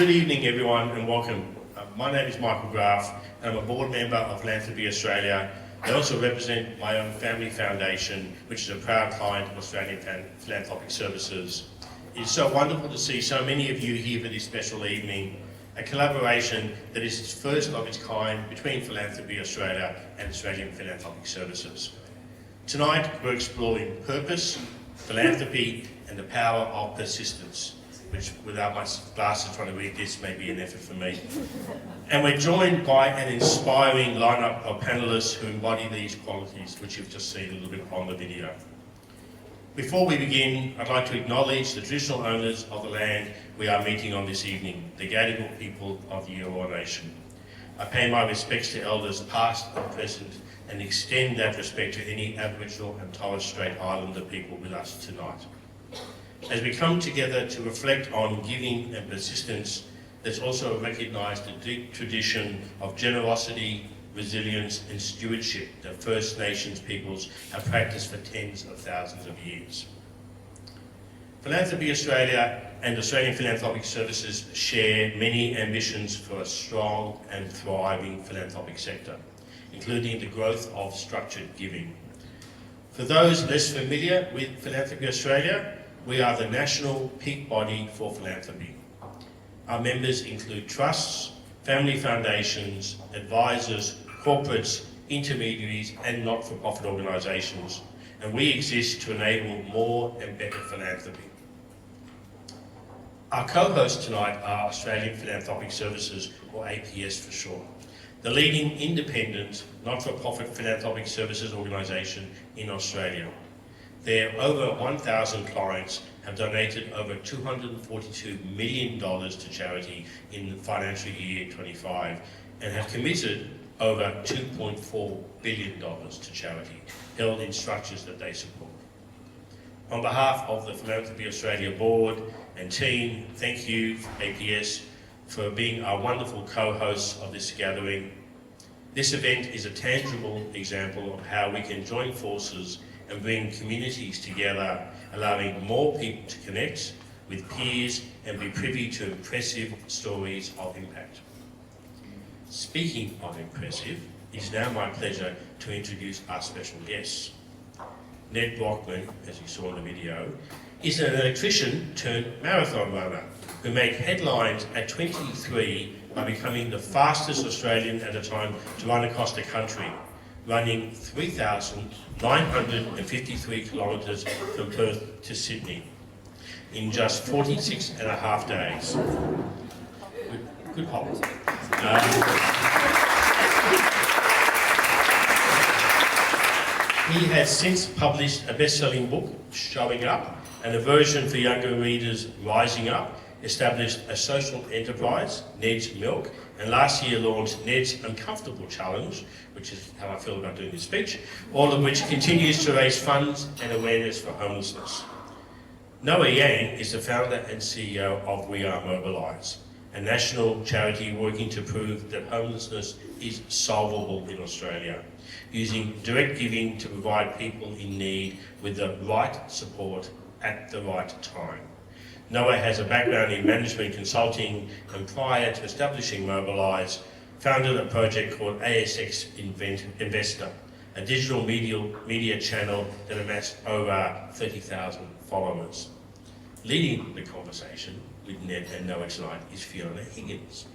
Good evening everyone and welcome. My name is Michael Graff and I'm a board member of Philanthropy Australia. I also represent my own family foundation, which is a proud client of Australian Philanthropic Services. It's so wonderful to see so many of you here for this special evening, a collaboration that is its first of its kind between Philanthropy Australia and Australian Philanthropic Services. Tonight we're exploring purpose, philanthropy and the power of persistence, which without my glasses trying to read this may be an effort for me. And we're joined by an inspiring lineup of panellists who embody these qualities, which you've just seen a little bit on the video. Before we begin, I'd like to acknowledge the traditional owners of the land we are meeting on this evening, the Gadigal people of the Eora Nation. I pay my respects to elders past and present and extend that respect to any Aboriginal and Torres Strait Islander people with us tonight. As we come together to reflect on giving and persistence, let's also recognise the deep tradition of generosity, resilience and stewardship that First Nations peoples have practiced for tens of thousands of years. Philanthropy Australia and Australian Philanthropic Services share many ambitions for a strong and thriving philanthropic sector, including the growth of structured giving. For those less familiar with Philanthropy Australia, we are the national peak body for philanthropy. Our members include trusts, family foundations, advisors, corporates, intermediaries and not-for-profit organisations, and we exist to enable more and better philanthropy. Our co-hosts tonight are Australian Philanthropic Services, or APS for short, the leading independent, not-for-profit philanthropic services organisation in Australia. Their over 1,000 clients have donated over $242 million to charity in the financial year 25 and have committed over $2.4 billion to charity, held in structures that they support. On behalf of the Philanthropy Australia board and team, thank you, APS, for being our wonderful co-hosts of this gathering. This event is a tangible example of how we can join forces and bring communities together, allowing more people to connect with peers and be privy to impressive stories of impact. Speaking of impressive, it is now my pleasure to introduce our special guests. Nedd Brockmann, as you saw in the video, is an electrician turned marathon runner who made headlines at 23 by becoming the fastest Australian at a time to run across the country, running 3,953 kilometres from Perth to Sydney in just 46 and a half days. Good hop. He has since published a best-selling book, Showing Up, and a version for younger readers, Rising Up, established a social enterprise, Nedd's Milk, and last year launched Nedd's Uncomfortable Challenge, which is how I feel about doing this speech, all of which continues to raise funds and awareness for homelessness. Noah Yang is the founder and CEO of We Are Mobilise, a national charity working to prove that homelessness is solvable in Australia, using direct giving to provide people in need with the right support at the right time. Noah has a background in management consulting and prior to establishing Mobilise, founded a project called ASX Investor, a digital media channel that amassed over 30,000 followers. Leading the conversation with Nedd and Noah tonight is Fiona Higgins.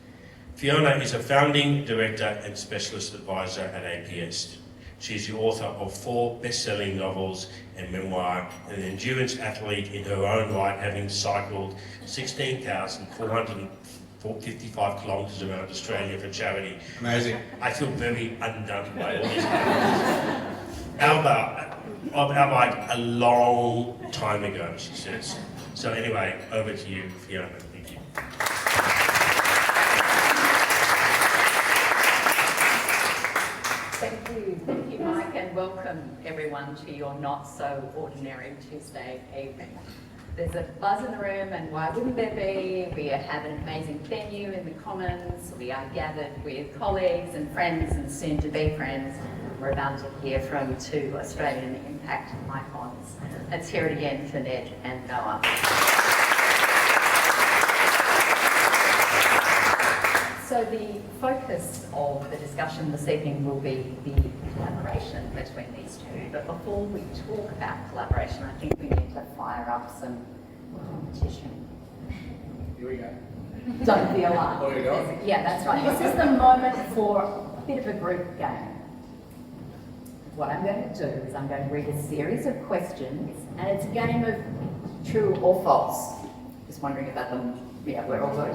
Fiona is a founding director and specialist advisor at APS. She is the author of 4 best-selling novels and memoir, and an endurance athlete in her own right, having cycled 16,455 kilometres around Australia for charity. Amazing. I feel very undone by all this. Albeit a long time ago, she says. So anyway, over to you, Fiona. Thank you. Thank you, Mike, and welcome everyone to your not-so-ordinary Tuesday evening. There's a buzz in the room, and why wouldn't there be? We have an amazing venue in the Commons. We are gathered with colleagues and friends and soon-to-be friends. We're about to hear from 2 Australian impact icons. Let's hear it again for Nedd and Noah. So the focus of the discussion this evening will be the collaboration between these two. But before we talk about collaboration, I think we need to fire up some competition. Here we go. Don't be alarmed. Oh, you go? Yeah, that's right. This is the moment for a bit of a group game. What I'm going to do is I'm going to read a series of questions, and it's a game of true or false. Just wondering about them. Yeah, we're all good.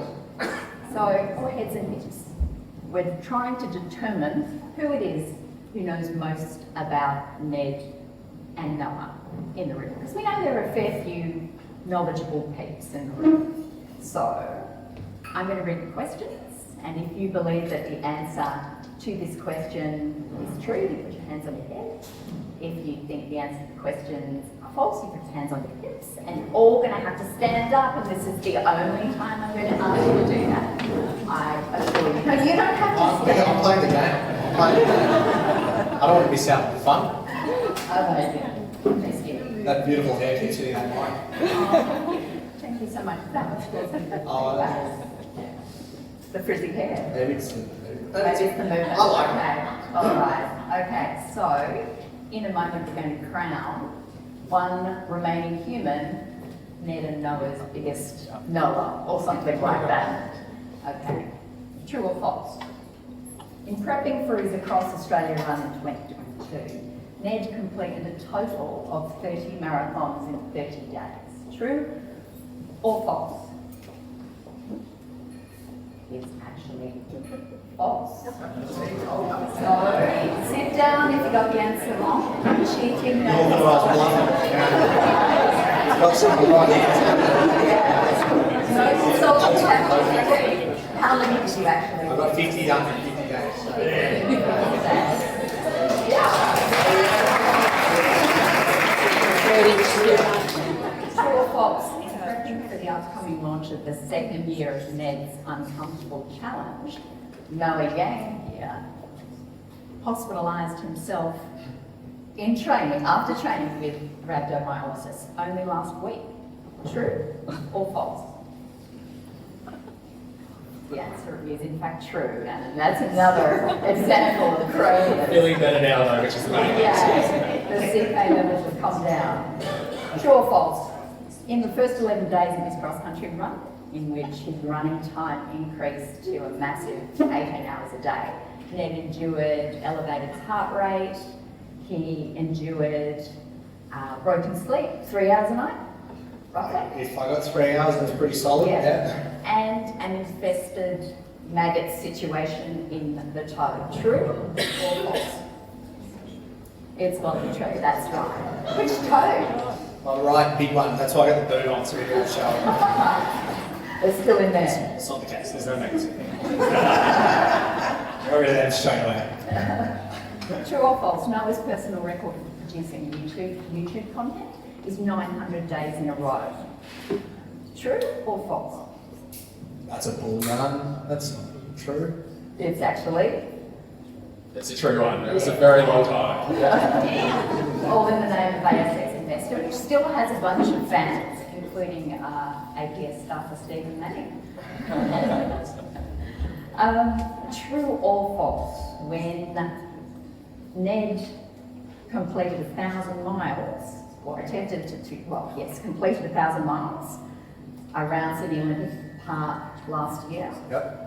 So, or heads and hips. We're trying to determine who it is who knows most about Nedd and Noah in the room. Because we know there are a fair few knowledgeable peeps in the room. So, I'm going to read the questions, and if you believe that the answer to this question is true, you put your hands on your head. If you think the answer to the questions are false, you put your hands on your hips, and you're all going to have to stand up, and this is the only time I'm going to ask you to do that. I assure you. No, you don't have to stand. I'm playing the game. I don't want to miss out on the fun. Amazing. Thank you. That beautiful hair keeps hitting that mic. Thank you so much. That was good. Oh, the frizzy hair. maybe it's Maybe it's the movement. I like it. Okay. All right. Okay. So, in a moment, we're going to crown one remaining human, Nedd and Noah's biggest Noah, or something like that. Okay. True or false? In prepping for his Across Australia run in 2022, Nedd completed a total of 30 marathons in 30 days. True or false? It's actually false. So, sit down if you got the answer wrong. Cheating, no. No salt tax. How many did you actually? I've got 50 done in 50 days. True or false? In prepping for the upcoming launch of the second year of Nedd's Uncomfortable Challenge, Noah Yang here hospitalised himself in training, after training with rhabdomyolysis only last week. True or false? The answer is in fact true, and that's another example of craziness. Feeling better now though, which is the main Yeah, the CK levels have come down. True or false? In the first 11 days of his cross-country run, in which his running time increased to a massive 18 hours a day, Nedd endured elevated heart rate, he endured broken sleep, 3 hours a night, roughly. If I got 3 hours, that's pretty solid. Yeah. And an infested maggot situation in the toe. True or false? It's got to be true, that's right. Which toe? My right big one. That's why I got the boot on so we can shower. They're still in there. It's not the case. There's no maggots. Got rid of them straight away. True or false? Noah's personal record for producing YouTube content is 900 days in a row. True or false? That's a bull run. That's not true. It's actually It's a true one. It was a very long time. all in the name of ASX Investor, which still has a bunch of fans, including APS staffer Stephen Manning. True or false? When Nedd completed 1,000 miles, or attempted to, well, yes, completed 1,000 miles around Sydney Olympic Park last year, Yep.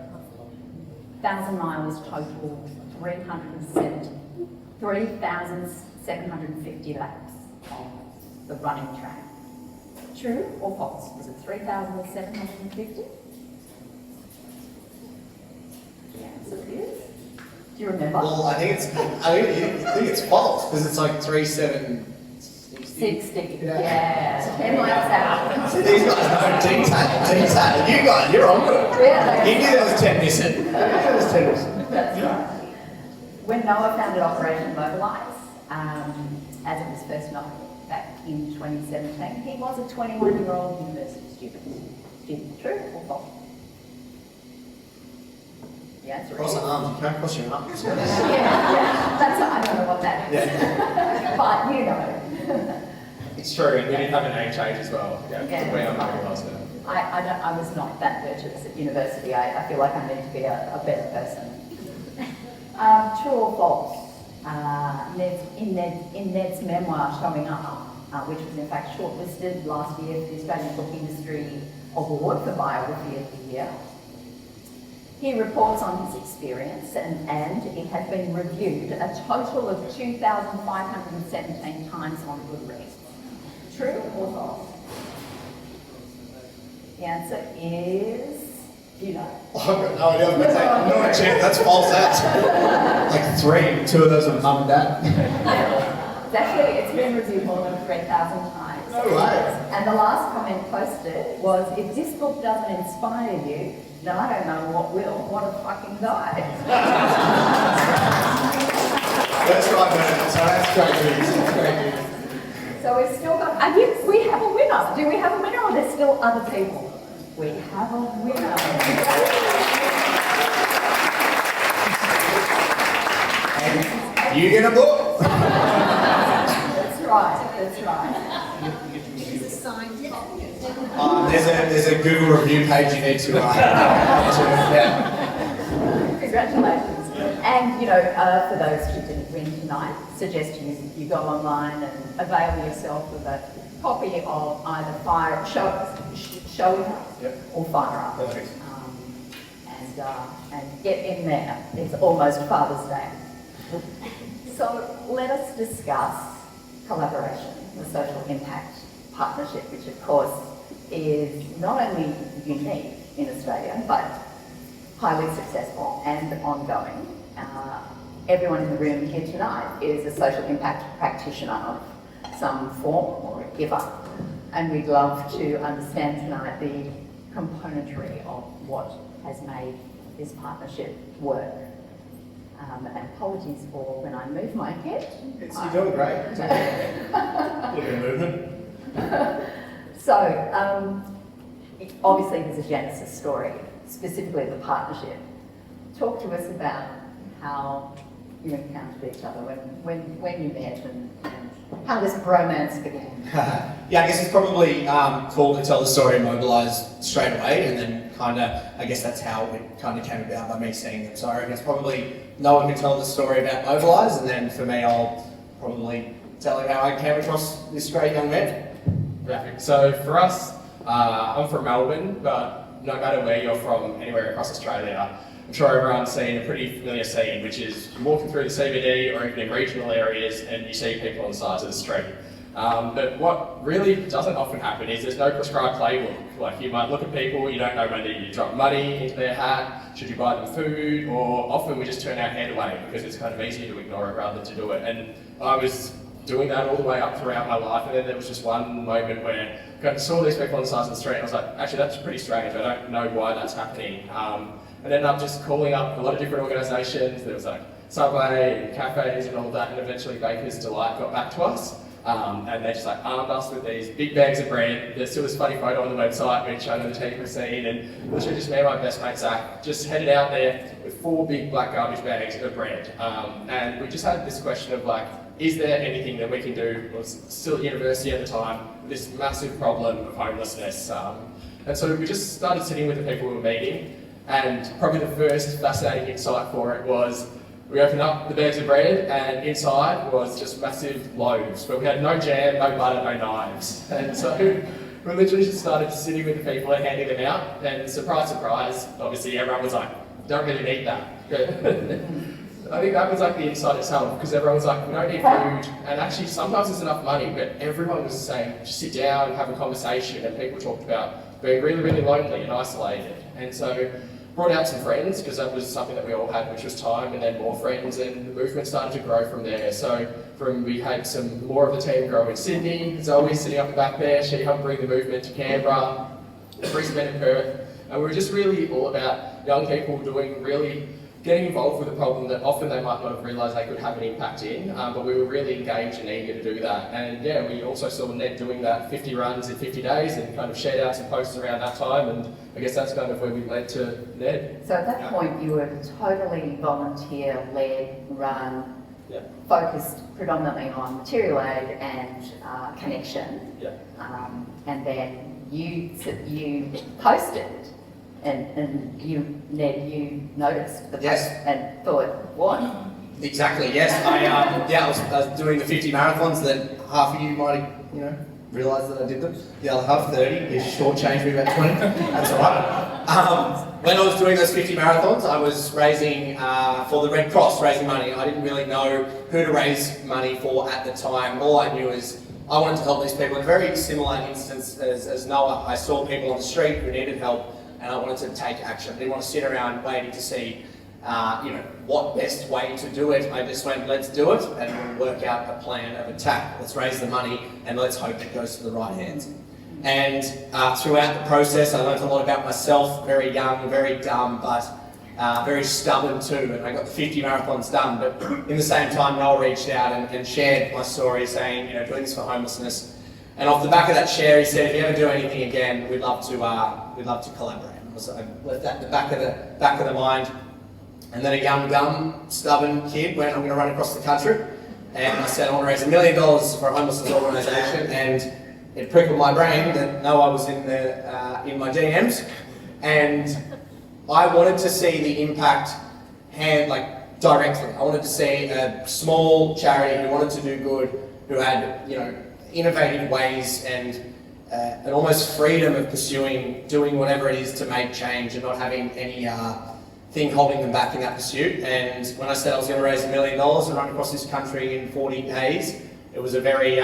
1,000 miles total 3,750 laps on the running track. True or false? Was it 3,750? The answer is. Do you remember? Well, I think it's false because it's like 3,760. 60. Yeah. Yeah. 10 laps out. See, these guys know detail. You're on good. Yeah. He knew there was 10 missing. There was 10 missing. That's right. When Noah founded Operation Mobilise, as it was first known back in 2017, he was a 21-year-old university student. True or false? The answer is. Cross the arms. You can't cross your arms. Yeah, that's I don't know what that is. Yeah. But you know. It's true, and we did have a name change as well. Yeah, Yeah. we are Mobilise now. I was not that virtuous at university. I feel like I need to be a better person. True or false? In Nedd's memoir, Showing Up, which was in fact shortlisted last year for the Australian Book Industry Award for Biography of the Year, he reports on his experience and it has been reviewed a total of 2,517 times on Goodreads. True or false? The answer is, do you know? Oh, I've got no idea. I'm going to say, no chance, that's false. That's like 3. 2 of those are mum and dad. It's been reviewed more than 3,000 times. No way. And the last comment posted was, if this book doesn't inspire you, then I don't know what will. What a fucking guy. That's right, man. So that's great news. That's great news. So we've still got, we have a winner. Do we have a winner or there's still other people? We have a winner. And you get a book. That's right. Is it signed? There's a Google review page you need to yeah. Congratulations. And, for those who didn't win tonight, suggest you go online and avail yourself of a copy of either Show Up or Fire Up. Perfect. And get in there. It's almost Father's Day. So let us discuss collaboration, the social impact partnership, which of course is not only unique in Australia, but highly successful and ongoing. Everyone in the room here tonight is a social impact practitioner of some form or a giver. And we'd love to understand tonight the componentry of what has made this partnership work. And apologies for when I move my head. You're doing great. A little bit of movement. So, obviously there's a genesis story, specifically the partnership. Talk to us about how you encountered each other, when you met and how this bromance began. Yeah, I guess it's probably cool to tell the story of Mobilise straight away, and then I guess that's how it kind of came about by me seeing them. So I guess probably no one can tell the story about Mobilise, and then for me, I'll probably tell him how I came across this great young man. Perfect. So for us, I'm from Melbourne, but no matter where you're from, anywhere across Australia, I'm sure everyone's seen a pretty familiar scene, which is walking through the CBD or even in regional areas and you see people on the sides of the street. But what really doesn't often happen is there's no prescribed playbook. Like you might look at people, you don't know whether you drop money into their hat, should you buy them food, or often we just turn our head away because it's kind of easier to ignore it rather than to do it. And I was doing that all the way up throughout my life, and then there was just one moment where I saw these people on the sides of the street and I was like, actually that's pretty strange, I don't know why that's happening. And ended up just calling up a lot of different organisations. There was like Subway and cafes and all that, and eventually Baker's Delight got back to us. And they just like armed us with these big bags of bread. There's still this funny photo on the website which I know the team have seen, and literally just me and my best mate Zach just headed out there with 4 big black garbage bags of bread. And we just had this question of like, is there anything that we can do? I was still at university at the time, this massive problem of homelessness. And so we just started sitting with the people we were meeting, and probably the first fascinating insight for it was we opened up the bags of bread and inside was just massive loaves, but we had no jam, no butter, no knives. And so we literally just started sitting with the people and handing them out, and surprise, surprise, obviously everyone was like, don't really need that. I think that was like the insight itself, because everyone was like, we don't need food, and actually sometimes there's enough money, but everyone was saying, just sit down and have a conversation, and people talked about being really, really lonely and isolated. And so brought out some friends, because that was something that we all had, which was time, and then more friends, and the movement started to grow from there. So we had some more of the team grow in Sydney, Zoe sitting up the back there, she helped bring the movement to Canberra, Brisbane and Perth, and we were just really all about young people getting involved with a problem that often they might not have realised they could have an impact in, but we were really engaged and eager to do that. And yeah, we also saw Nedd doing that 50 runs in 50 days and kind of shared out some posts around that time, and I guess that's kind of where we led to Nedd. So at that point you were totally volunteer-led, run, Yeah. focused predominantly on material aid and connection. Yeah. And then you posted, and you, Ned, you noticed the post Yes. and thought, what? Exactly, yes. I was doing the 50 marathons that half of you might have, realised that I did them. The other half, 30, you shortchanged me about 20. That's all right. When I was doing those 50 marathons, I was raising for the Red Cross, raising money. I didn't really know who to raise money for at the time. All I knew is I wanted to help these people. In a very similar instance as Noah, I saw people on the street who needed help, and I wanted to take action. I didn't want to sit around waiting to see what best way to do it. I just went, let's do it, and we'll work out a plan of attack. Let's raise the money, and let's hope it goes to the right hands. And throughout the process, I learned a lot about myself. Very young, very dumb, but very stubborn too. And I got the 50 marathons done. But in the same time, Noel reached out and shared my story, saying, doing this for homelessness. And off the back of that share, he said, if you ever do anything again, we'd love to collaborate. So I left that in the back of the mind. And then a young, dumb, stubborn kid went, I'm going to run across the country. And I said, I want to raise $1 million for a homelessness organisation. And it prickled my brain that Noah was in my DMs. And I wanted to see the impact directly. I wanted to see a small charity who wanted to do good, who had, innovative ways and almost freedom of doing whatever it is to make change and not having any thing holding them back in that pursuit. And when I said I was going to raise $1 million and run across this country in 40 days, it was a very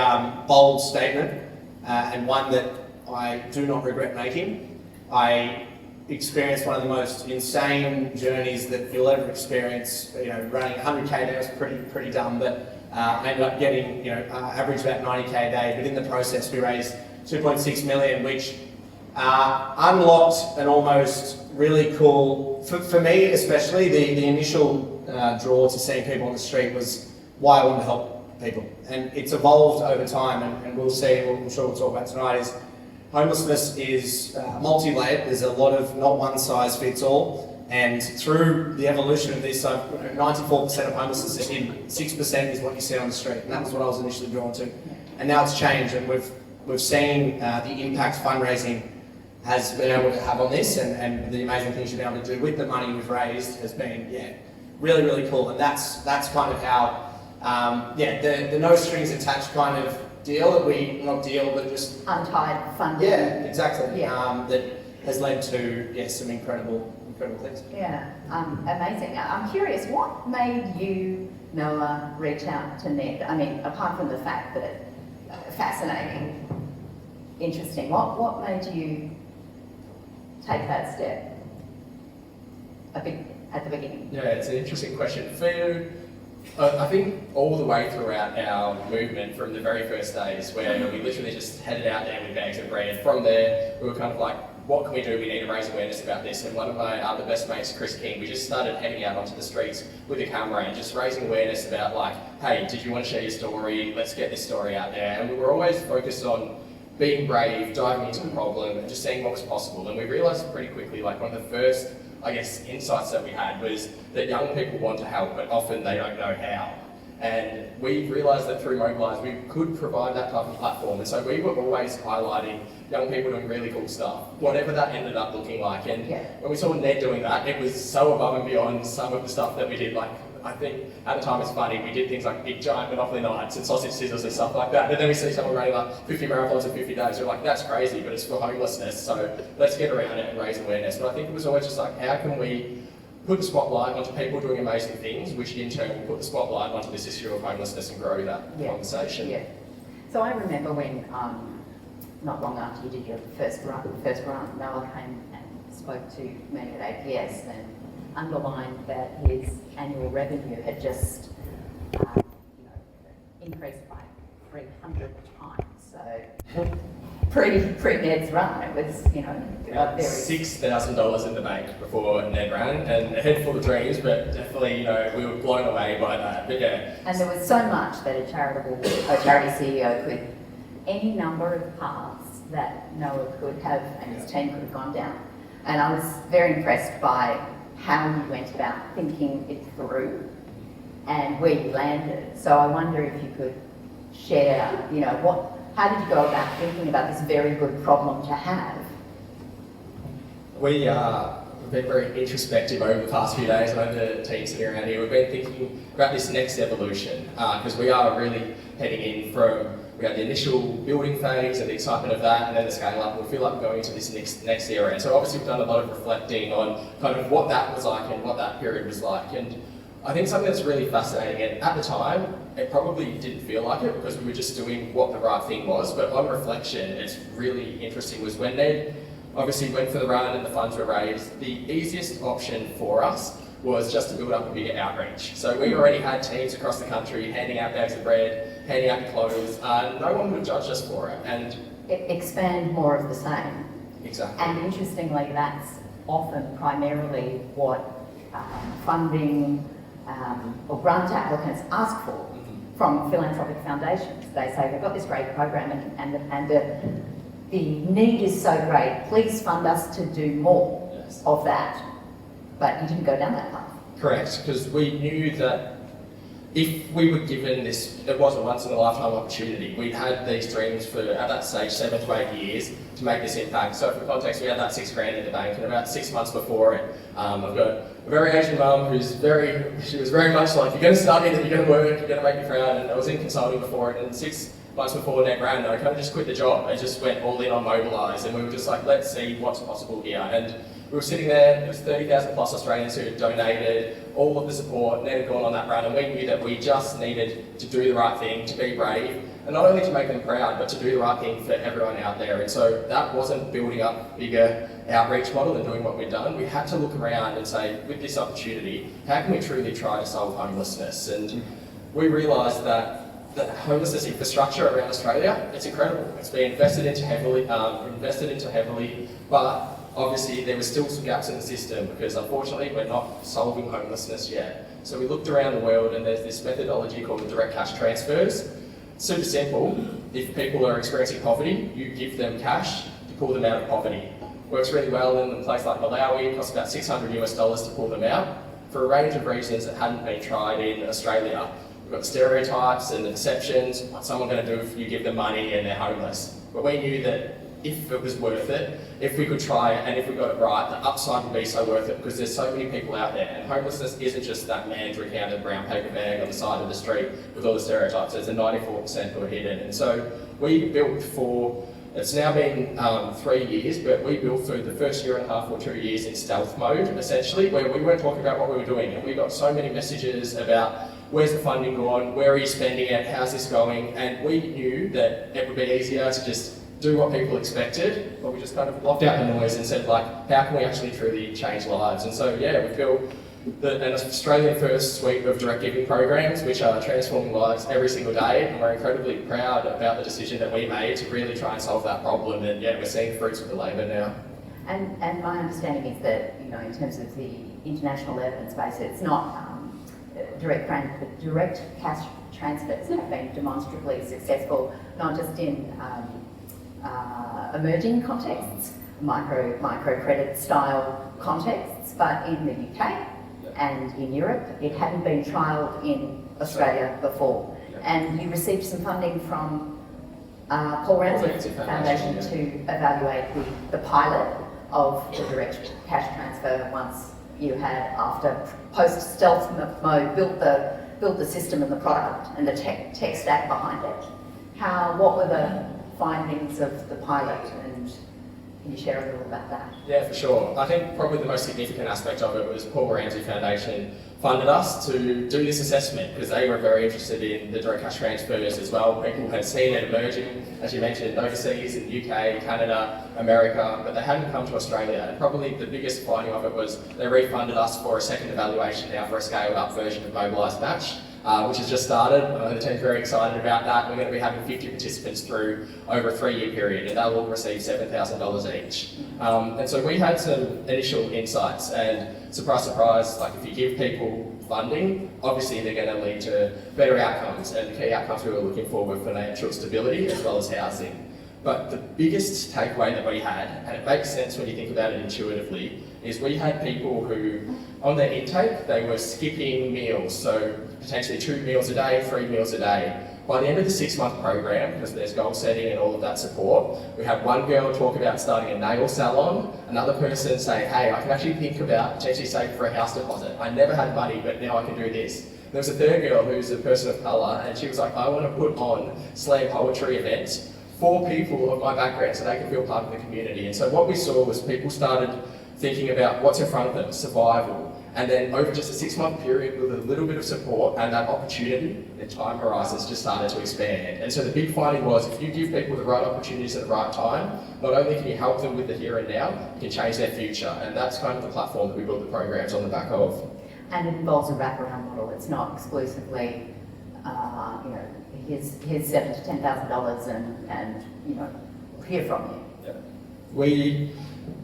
bold statement and one that I do not regret making. I experienced one of the most insane journeys that you'll ever experience. Running 100k a day was pretty dumb, but I ended up getting, average about 90k a day. But in the process, we raised 2.6 million, which unlocked an almost really cool, for me especially, the initial draw to seeing people on the street was why I wanted to help people. And it's evolved over time, and we'll see, I'm sure we'll talk about tonight, is homelessness is multi-layered. There's a lot of not one size fits all. And through the evolution of this, 94% of homelessness is hidden. 6% is what you see on the street. And that was what I was initially drawn to. And now it's changed, and we've seen the impact fundraising has been able to have on this, and the amazing things you've been able to do with the money we've raised has been, really, really cool. And that's kind of how, the no strings attached kind of deal but just Untied funding. Yeah, exactly. Yeah. That has led to some incredible things. Yeah, amazing. I'm curious, what made you, Noah, reach out to Nedd? I mean, apart from the fact that fascinating, interesting, what made you take that step at the beginning? Yeah, it's an interesting question. I think all the way throughout our movement from the very first days where we literally just headed out there with bags of bread. From there, we were kind of like, what can we do? We need to raise awareness about this. And one of my other best mates, Chris King, we just started heading out onto the streets with a camera and just raising awareness about hey, did you want to share your story? Let's get this story out there. And we were always focused on being brave, diving into the problem and just seeing what was possible. And we realised pretty quickly, one of the first, insights that we had was that young people want to help, but often they don't know how. And we realised that through Mobilise, we could provide that type of platform. And so we were always highlighting young people doing really cool stuff, whatever that ended up looking like. And when we saw Nedd doing that, it was so above and beyond some of the stuff that we did. I think at the time it's funny, we did things like big giant Monopoly nights and sausage scissors and stuff like that. And then we see someone running 50 marathons in 50 days. We're like, that's crazy, but it's for homelessness. So let's get around it and raise awareness. But I think it was always just how can we put the spotlight onto people doing amazing things, which in turn will put the spotlight onto this issue of homelessness and grow that conversation. Yeah. So I remember when, not long after you did your first run, Noah came and spoke to me at APS and underlined that his annual revenue had just increased by 300 times. So pre-Nedd's run, it was, very... $6,000 in the bank before Nedd ran, and a head full of dreams, but definitely, we were blown away by that. But And there was so much that a charity CEO could, any number of paths that Noah could have and his team could have gone down. And I was very impressed by how you went about thinking it through and where you landed. So I wonder if you could share, how did you go about thinking about this very good problem to have? We have been very introspective over the past few days. I know the team sitting around here, we've been thinking about this next evolution, because we are really heading in from, we had the initial building phase and the excitement of that, and then the scale up, and we feel like we're going into this next era. And so obviously we've done a lot of reflecting on kind of what that was like and what that period was like. And I think something that's really fascinating, and at the time, it probably didn't feel like it because we were just doing what the right thing was, but on reflection, it's really interesting, was when Nedd obviously went for the run and the funds were raised, the easiest option for us was just to build up a bigger outreach. So we already had teams across the country handing out bags of bread, handing out clothes, and no one would have judged us for it. And Expand more of the same. exactly. And interestingly, that's often primarily what funding or grant applicants ask for from philanthropic foundations. They say, we've got this great program and the need is so great, please fund us to do more Yes. of that. But you didn't go down that path. Correct, because we knew that if we were given this, it was a once in a lifetime opportunity. We'd had these dreams for, at that stage, 7 to 8 years to make this impact. So for context, we had that $6,000 in the bank, and about 6 months before it, I've got a very Asian mum she was very much like, you're going to study, then you're going to work, you're going to make me proud. And I was in consulting before it, and 6 months before Nedd Brockmann, I kind of just quit the job. I just went all in on Mobilise, and we were just like, let's see what's possible here. And we were sitting there, there was 30,000 plus Australians who had donated all of the support. Nedd had gone on that run, and we knew that we just needed to do the right thing, to be brave, and not only to make them proud, but to do the right thing for everyone out there. And so that wasn't building up bigger outreach model and doing what we'd done. We had to look around and say, with this opportunity, how can we truly try to solve homelessness? And we realised that the homelessness infrastructure around Australia, it's incredible. It's been invested into heavily, but obviously there were still some gaps in the system because unfortunately we're not solving homelessness yet. So we looked around the world and there's this methodology called the direct cash transfers. It's super simple. If people are experiencing poverty, you give them cash to pull them out of poverty. Works really well in a place like Malawi. It costs about $600 to pull them out for a range of reasons that hadn't been tried in Australia. We've got the stereotypes and the perceptions. What's someone going to do if you give them money and they're homeless? But we knew that if it was worth it, if we could try it and if we got it right, the upside would be so worth it because there's so many people out there. And homelessness isn't just that man drinking out of a brown paper bag on the side of the street with all the stereotypes. There's a 94% who are hidden. And so we built for, it's now been 3 years, but we built through the first year and a half or 2 years in stealth mode, essentially, where we weren't talking about what we were doing. And we got so many messages about where's the funding gone, where are you spending it, how's this going? And we knew that it would be easier to just do what people expected, but we just kind of blocked out the noise and said, like, how can we actually truly change lives? And so, yeah, we built an Australian first suite of direct giving programs, which are transforming lives every single day, and we're incredibly proud about the decision that we made to really try and solve that problem, and yeah, we're seeing fruits of the labour now. And my understanding is that, in terms of the international evidence base, it's not direct cash transfers have been demonstrably successful, not just in emerging contexts, microcredit style contexts, but in the UK and in Europe. It hadn't been trialled in Australia before. And you received some funding from Paul Ramsay Foundation to evaluate the pilot of the direct cash transfer once you had, after post-stealth mode, built the system and the product and the tech stack behind it. What were the findings of the pilot, and can you share a little about that? Yeah, for sure. I think probably the most significant aspect of it was Paul Ramsay Foundation funded us to do this assessment because they were very interested in the direct cash transfers as well. People had seen it emerging, as you mentioned, overseas in the UK, Canada, America, but they hadn't come to Australia. And probably the biggest finding of it was they refunded us for a second evaluation now for a scaled up version of Mobilise Match. Which has just started. The team's very excited about that. We're going to be having 50 participants through over a 3-year period, and they'll all receive $7,000 each. And so we had some initial insights, and surprise, surprise, like if you give people funding, obviously they're going to lead to better outcomes, and the key outcomes we were looking for were financial stability as well as housing. But the biggest takeaway that we had, and it makes sense when you think about it intuitively, is we had people who, on their intake, they were skipping meals, so potentially 2 meals a day, 3 meals a day. By the end of the 6-month program, because there's goal setting and all of that support, we had one girl talk about starting a nail salon, another person say, hey, I can actually think about potentially saving for a house deposit. I never had money, but now I can do this. There was a third girl who's a person of colour, and she was like, I want to put on slam poetry events for people of my background so they can feel part of the community. And so what we saw was people started thinking about what's in front of them, survival. And then over just a 6-month period with a little bit of support and that opportunity, the time horizons just started to expand. And so the big finding was if you give people the right opportunities at the right time, not only can you help them with the here and now, you can change their future. And that's kind of the platform that we built the programs on the back of. And it involves a wraparound model. It's not exclusively, here's $7,000 to $10,000 and we'll hear from you. Yeah.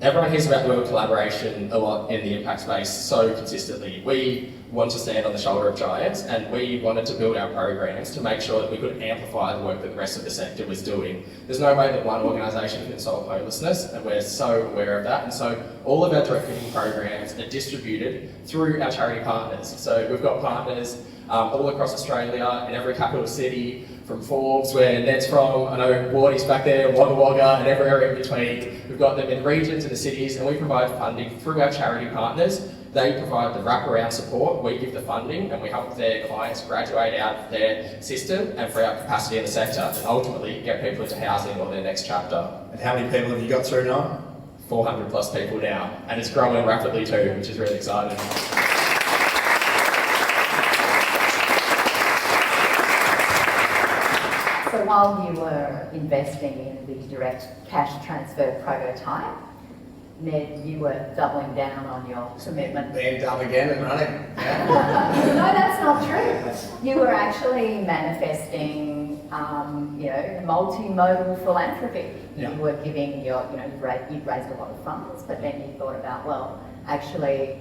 Everyone hears about the word collaboration a lot in the impact space so consistently. We want to stand on the shoulder of giants, and we wanted to build our programs to make sure that we could amplify the work that the rest of the sector was doing. There's no way that one organisation can solve homelessness, and we're so aware of that. And so all of our direct giving programs are distributed through our charity partners. So we've got partners all across Australia, in every capital city, from Forbes, where Nedd's from, I know Wardy's back there, Wagga Wagga, and every area in between. We've got them in regions and the cities, and we provide funding through our charity partners. They provide the wraparound support, we give the funding, and we help their clients graduate out of their system and free up capacity in the sector, and ultimately get people into housing or their next chapter. And how many people have you got through now? 400 plus people now, and it's growing rapidly too, which is really exciting. So while you were investing in the direct cash transfer prototype, Nedd, you were doubling down on your commitment. Being dumb again and running. Yeah. No, that's not true. You were actually manifesting, multimodal philanthropy. Yeah. You were giving you'd raised a lot of funds, but then you thought about, well, actually,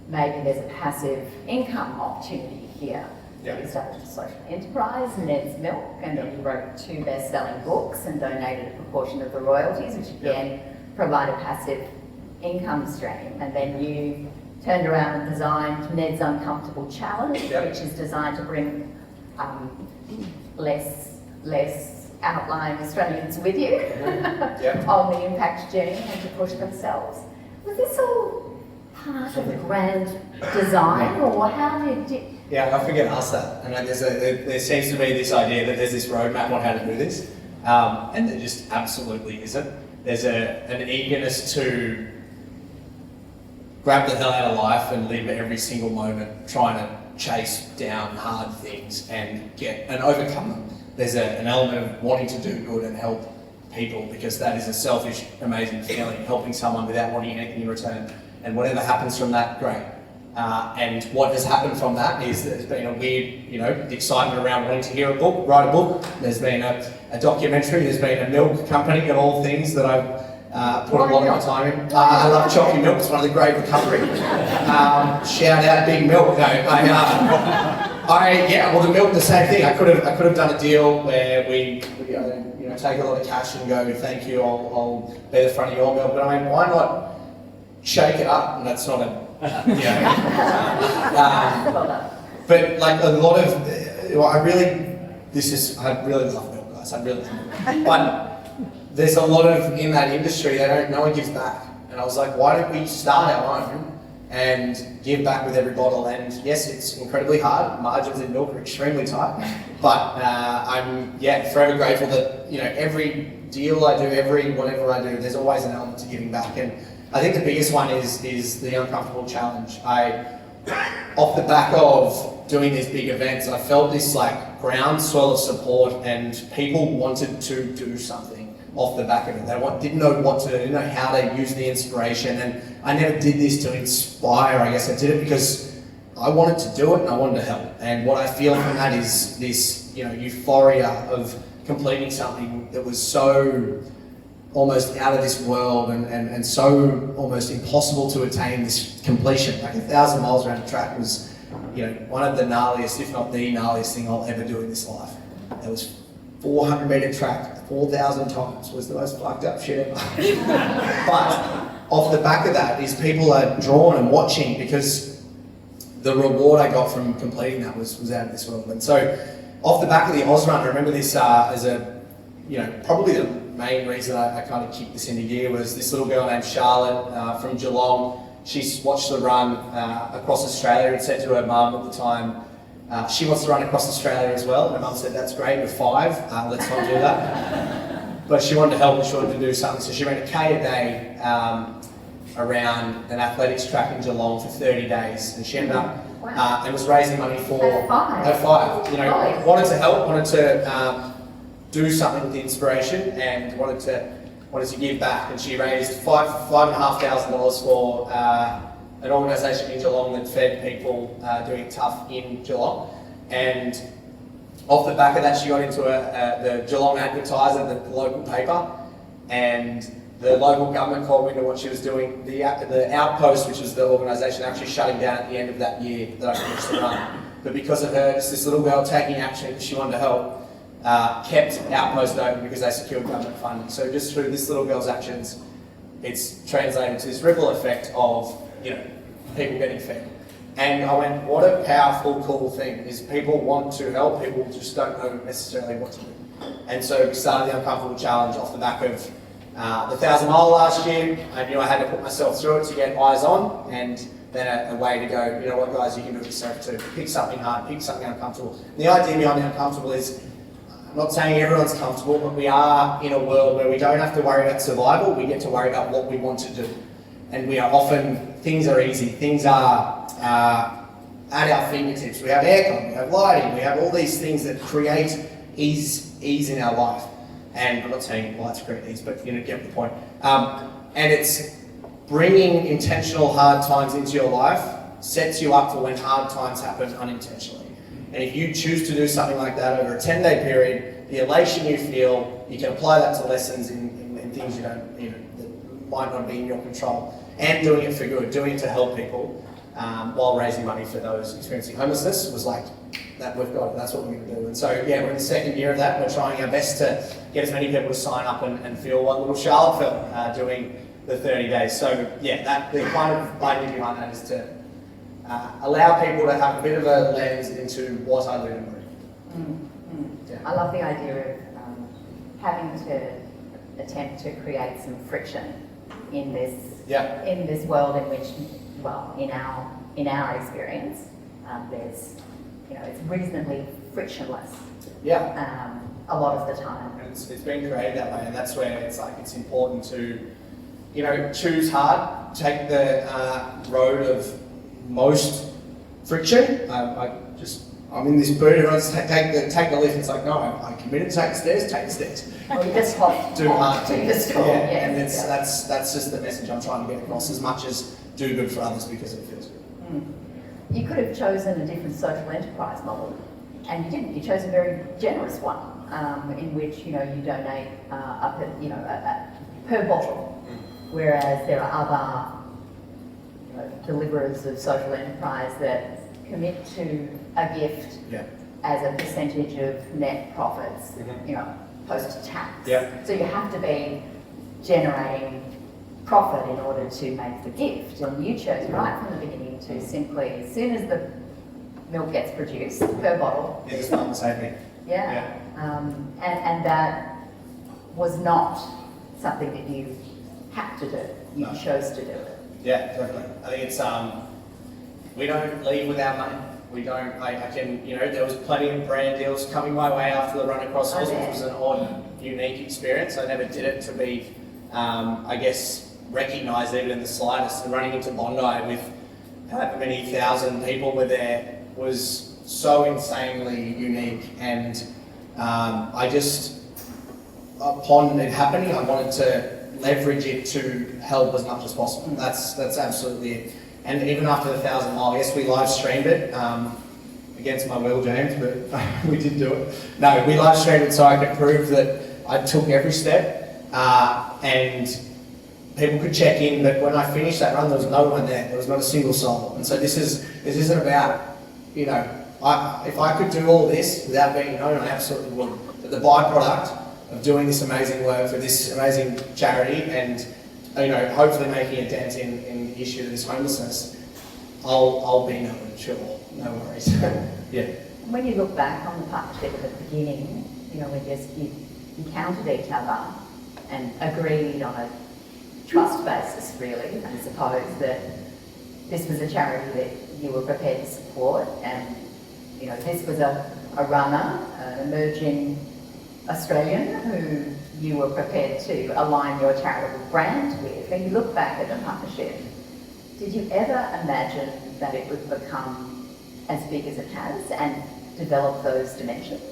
maybe there's a passive income opportunity here. Yeah. You started a social enterprise, Nedd's Milk, and then you wrote 2 best-selling books and donated a proportion of the royalties, which again provide a passive income stream. And then you turned around and designed Nedd's Uncomfortable Challenge, which is designed to bring less outlying Australians with you on the impact journey and to push themselves. Was this all part of the grand design, or how did you... Yeah, I often get asked that, and there seems to be this idea that there's this roadmap on how to do this, and there just absolutely isn't. There's an eagerness to grab the hell out of life and live every single moment trying to chase down hard things and overcome them. There's an element of wanting to do good and help people, because that is a selfish, amazing feeling, helping someone without wanting anything in return. And whatever happens from that, great. And what has happened from that is there's been a weird, the excitement around wanting to write a book. There's been a documentary, there's been a milk company of all things that I've put a lot of my time in. I love chalky milk, it's one of the great recovery. Shout out Big Milk. The milk, the same thing. I could have done a deal where we take a lot of cash and go, thank you, I'll be the front of your milk. But I mean, why not shake it up? And that's not a but like a lot of, I really love milk, guys. I really love milk. But there's a lot of in that industry no one gives back. And I was like, why don't we start our own and give back with every bottle? And yes, it's incredibly hard. Margins in milk are extremely tight. But I'm forever grateful that every deal I do, every whatever I do, there's always an element to giving back. And I think the biggest one is the Uncomfortable Challenge. Off the back of doing these big events, I felt this groundswell of support, and people wanted to do something off the back of it. They didn't know how to use the inspiration, and I never did this to inspire. I guess I did it because I wanted to do it and I wanted to help. And what I feel from that is this, euphoria of completing something that was so almost out of this world and so almost impossible to attain this completion. 1,000 miles around the track was, one of the gnarliest, if not the gnarliest thing I'll ever do in this life. It was 400 metre track, 4,000 times, was the most fucked up shit ever. But off the back of that is people are drawn and watching because the reward I got from completing that was out of this world. And so off the back of the Oz Run, I remember this as a, probably the main reason I kind of kicked this into gear was this little girl named Charlotte from Geelong. She watched the run across Australia and said to her mum at the time, she wants to run across Australia as well. Her mum said, that's great, we're 5, let's not do that. But she wanted to help and she wanted to do something. So she ran a K a day around an athletics track in Geelong for 30 days. And she ended up and was raising money for At 5. At 5. Wanted to help, wanted to do something with the inspiration and wanted to give back. And she raised $5,500 for an organisation in Geelong that fed people doing it tough in Geelong. And off the back of that, she got into the Geelong Advertiser, the local paper, and the local government called me into what she was doing. The Outpost, which was the organisation, actually shutting down at the end of that year that I finished the run. But because of her, just this little girl taking action because she wanted to help, kept Outpost open because they secured government funding. So just through this little girl's actions, it's translated to this ripple effect of people getting fed. And I went, what a powerful, cool thing is people want to help, people just don't know necessarily what to do. And so we started the Uncomfortable Challenge off the back of the 1,000 Mile last year. I knew I had to put myself through it to get eyes on, and then a way to go, you know what guys, you can do it yourself too. Pick something hard, pick something uncomfortable. And the idea behind the uncomfortable is, I'm not saying everyone's comfortable, but we are in a world where we don't have to worry about survival, we get to worry about what we want to do. And we are often, things are easy, things are at our fingertips. We have aircon, we have lighting, we have all these things that create ease in our life. And I'm not saying lights create ease, but get the point. And it's bringing intentional hard times into your life sets you up for when hard times happen unintentionally. And if you choose to do something like that over a 10-day period, the elation you feel, you can apply that to lessons in things you don't, that might not be in your control, and doing it for good, doing it to help people, while raising money for those experiencing homelessness was like, that we've got it, that's what we're going to do. And so, yeah, we're in the second year of that. We're trying our best to get as many people to sign up and feel what little Charlotte felt doing the 30 days. So, yeah, the kind of idea behind that is to allow people to have a bit of a lens into what I live and breathe. Yeah. I love the idea of having to attempt to create some friction in this world in which, well, in our experience, there's, it's reasonably frictionless. Yeah. A lot of the time. And it's been created that way, and that's where it's important to, choose hard, take the road of most friction. I'm in this boot, everyone's take the lift. It's like, no, I committed to take the stairs, take the stairs. Well, you just hop do hard to the things. school. Yeah, Yes, and that's just the message I'm trying to get across, as much as do good for others because it feels good. You could have chosen a different social enterprise model, and you didn't. You chose a very generous one, in which you donate per bottle, whereas there are other deliverers of social enterprise that commit to a gift as a percentage of net profits, post-tax. Yeah. So you have to be generating profit in order to make the gift. And you chose right from the beginning to simply, as soon as the milk gets produced per bottle. Yeah, just not the same thing. Yeah. And that was not something that you had to do. You chose to do it. Yeah, totally. I think it's, we don't leave without money. We don't, I can, there was plenty of brand deals coming my way after the run across Oz, which was an odd, unique experience. I never did it to be, recognised even in the slightest. And running into Bondi with however many thousand people were there was so insanely unique. And upon it happening, I wanted to leverage it to help as much as possible. That's absolutely it. And even after the 1,000 Mile, yes, we live streamed it against my will, James, but we did do it. No, we live streamed it so I could prove that I took every step, and people could check in. But when I finished that run, there was no one there. There was not a single soul. And so this isn't about, if I could do all this without being known, I absolutely would. But the byproduct of doing this amazing work for this amazing charity and hopefully making a dent in the issue of this homelessness, I'll be known, sure, no worries. Yeah. When you look back on the partnership at the beginning, you encountered each other and agreed on a trust basis, really, I suppose, that this was a charity that you were prepared to support, and this was a runner, an emerging Australian who you were prepared to align your charitable brand with. When you look back at the partnership, did you ever imagine that it would become as big as it has and develop those dimensions?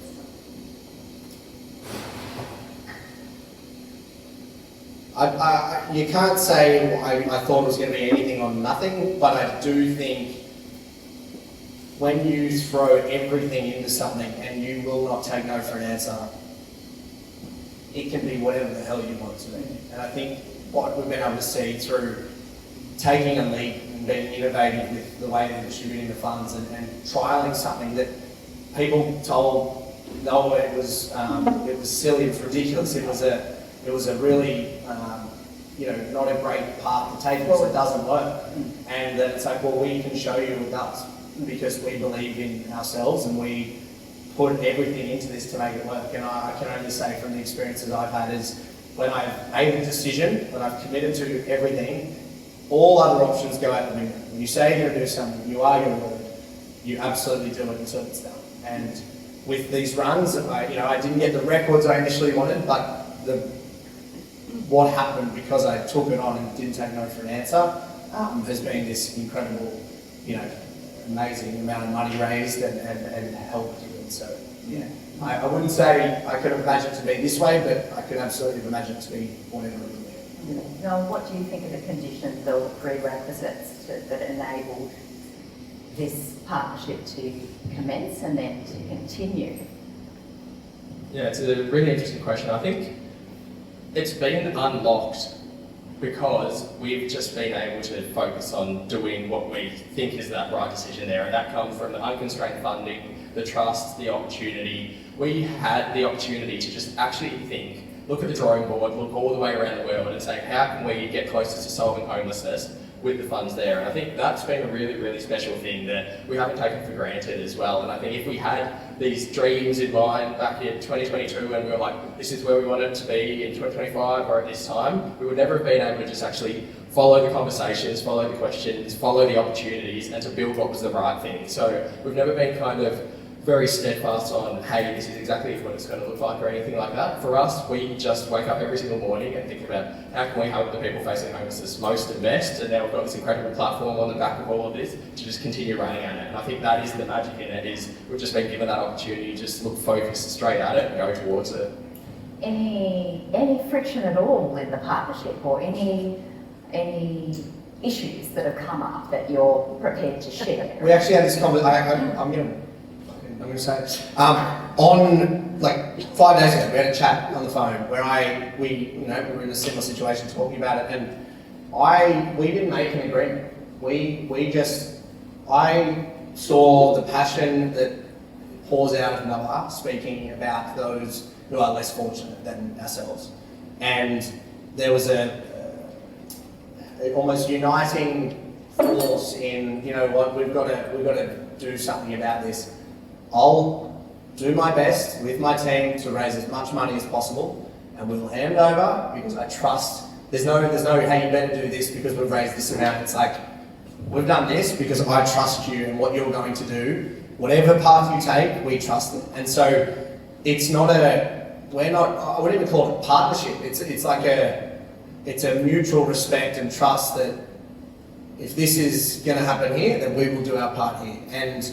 You can't say I thought it was going to be anything or nothing, but I do think when you throw everything into something and you will not take no for an answer, it can be whatever the hell you want it to be. And I think what we've been able to see through taking a leap and being innovative with the way they're distributing the funds and trialling something that people told no, it was silly, it was ridiculous, it was a really not a great path to take because it doesn't work. And then it's like, well, we can show you it does because we believe in ourselves and we put everything into this to make it work. And I can only say from the experiences I've had is when I've made a decision, when I've committed to everything, all other options go out the window. When you say you're going to do something, you are going to do it. You absolutely do it until it's done. And with these runs, I didn't get the records I initially wanted, but what happened because I took it on and didn't take no for an answer has been this incredible, amazing amount of money raised and help given. So yeah, I wouldn't say I could have imagined it to be this way, but I could absolutely have imagined it to be whatever it would be. Now, what do you think are the conditions or prerequisites that enabled this partnership to commence and then to continue? Yeah, it's a really interesting question. I think it's been unlocked because we've just been able to focus on doing what we think is that right decision there, and that comes from the unconstrained funding, the trust, the opportunity. We had the opportunity to just actually think, look at the drawing board, look all the way around the world and say, how can we get closer to solving homelessness with the funds there? And I think that's been a really, really special thing that we haven't taken for granted as well. And I think if we had these dreams in mind back in 2022 and we were like, this is where we want it to be in 2025 or at this time, we would never have been able to just actually follow the conversations, follow the questions, follow the opportunities and to build what was the right thing. So we've never been kind of very steadfast on, hey, this is exactly what it's going to look like or anything like that. For us, we just wake up every single morning and think about how can we help the people facing homelessness most and best, and now we've got this incredible platform on the back of all of this to just continue running at it. And I think that is the magic in it, is we've just been given that opportunity to just look focused straight at it and go towards it. Any friction at all in the partnership, or any issues that have come up that you're prepared to share? We actually had this conversation. I'm going to say it. On like 5 days ago, we had a chat on the phone where we were in a similar situation talking about it, and we didn't make an agreement. I saw the passion that pours out of Noah speaking about those who are less fortunate than ourselves, and there was a almost uniting force in what we've got to do something about this. I'll do my best with my team to raise as much money as possible, and we'll hand over because I trust. There's no hey, you better do this because we've raised this amount. It's like, we've done this because I trust you and what you're going to do. Whatever path you take, we trust it. And so it's not I wouldn't even call it a partnership. It's a mutual respect and trust that if this is going to happen here, then we will do our part here. And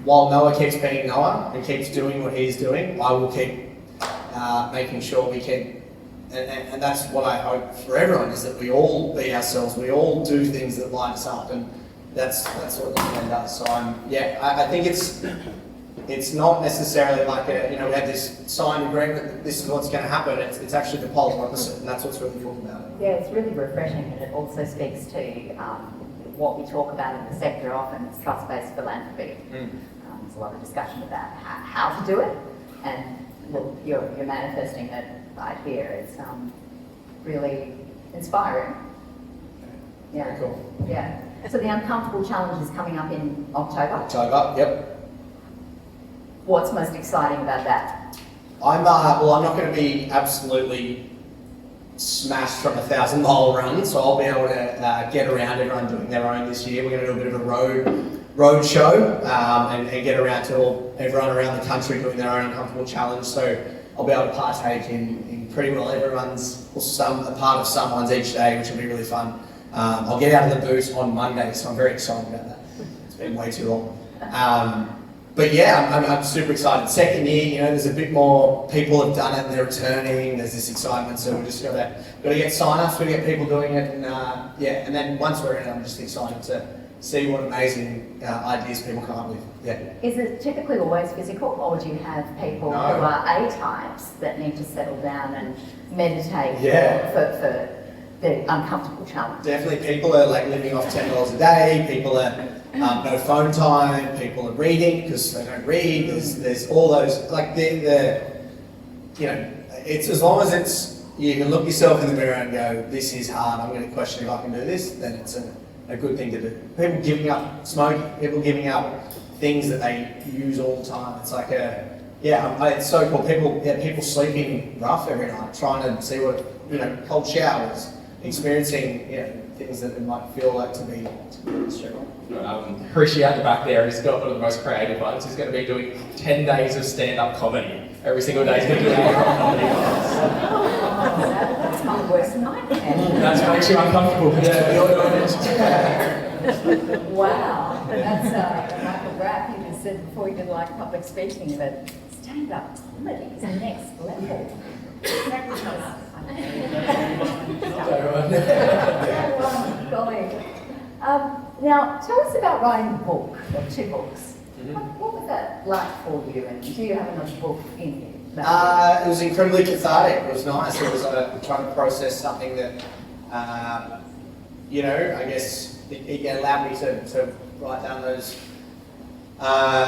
while Noah keeps being Noah and keeps doing what he's doing, I will keep making sure we can, and that's what I hope for everyone, is that we all be ourselves, we all do things that light us up, and that's what the man does. So I think it's not necessarily like we have this signed agreement that this is what's going to happen. It's actually the polar opposite, and that's what's really cool about it. Yeah, it's really refreshing, and it also speaks to what we talk about in the sector often, is trust-based philanthropy. There's a lot of discussion about how to do it, and look, you're manifesting it right here. It's really inspiring. Yeah. Very cool. Yeah. So the Uncomfortable Challenge is coming up in October. October, yep. What's most exciting about that? I'm not going to be absolutely smashed from a 1,000-mile run, so I'll be able to get around everyone doing their own this year. We're going to do a bit of a road show and get around to everyone around the country doing their own Uncomfortable Challenge. So I'll be able to partake in pretty well everyone's, or a part of someone's each day, which will be really fun. I'll get out of the booth on Monday, so I'm very excited about that. It's been way too long. But yeah, I'm super excited. Second year, there's a bit more people have done it and they're returning. There's this excitement, so we just got to get sign-ups, we get people doing it, and and then once we're in, I'm just excited to see what amazing ideas people come up with. Yeah. Is it typically always physical, or do you have people No. who are A-types that need to settle down and meditate Yeah. for the Uncomfortable Challenge? Definitely, people are like living off $10 a day. People are no phone time. People are reading because they don't read. There's all those like it's as long as you can look yourself in the mirror and go, this is hard. I'm going to question if I can do this. Then it's a good thing to do. People giving up smoking. People giving up things that they use all the time. It's like it's so cool. People sleeping rough every night, trying to see what cold showers. Experiencing things that it might feel like to be struggle. Hrishi at the back there has got one of the most creative ones. He's going to be doing 10 days of stand-up comedy. Every single day he's going to do an hour of comedy. That's my worst nightmare. That makes you uncomfortable. Wow. That's Michael Graff, you just said before he did like public speaking, that stand-up comedy is the next level. Now, tell us about writing a book, or 2 books. What was that like for you, and do you have another book in you? It was incredibly cathartic. It was nice. It was trying to process something that, I guess it allowed me to write down those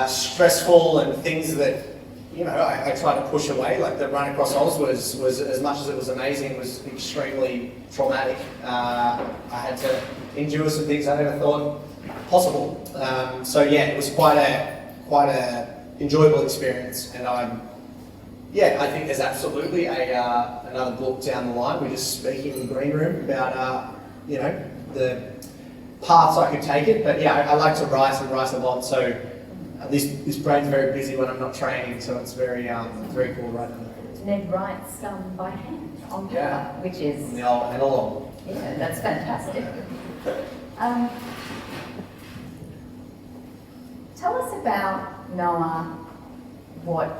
stressful and things that I tried to push away. Like the run across Oz was as much as it was amazing, it was extremely traumatic. I had to endure some things I never thought possible. It was quite a enjoyable experience, and I think there's absolutely another book down the line. We're just speaking in the green room about the paths I could take it. But I like to write and write a lot. So. This brain's very busy when I'm not training, so it's very cool right now. Nedd writes by hand on paper, which is... The old analog. Yeah, that's fantastic. Tell us about, Noah, what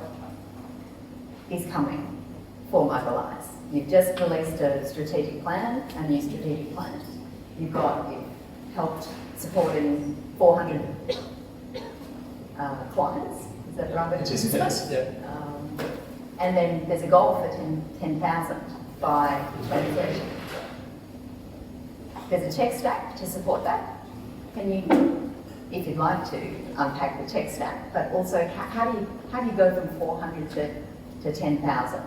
is coming for Mobilise. You've just released a strategic plan, a new strategic plan. You've helped support in 400 clients, is that right? Participants, yeah. And then there's a goal for 10,000 by 2030. There's a tech stack to support that. Can you, if you'd like to, unpack the tech stack, but also how do you go from 400 to 10,000?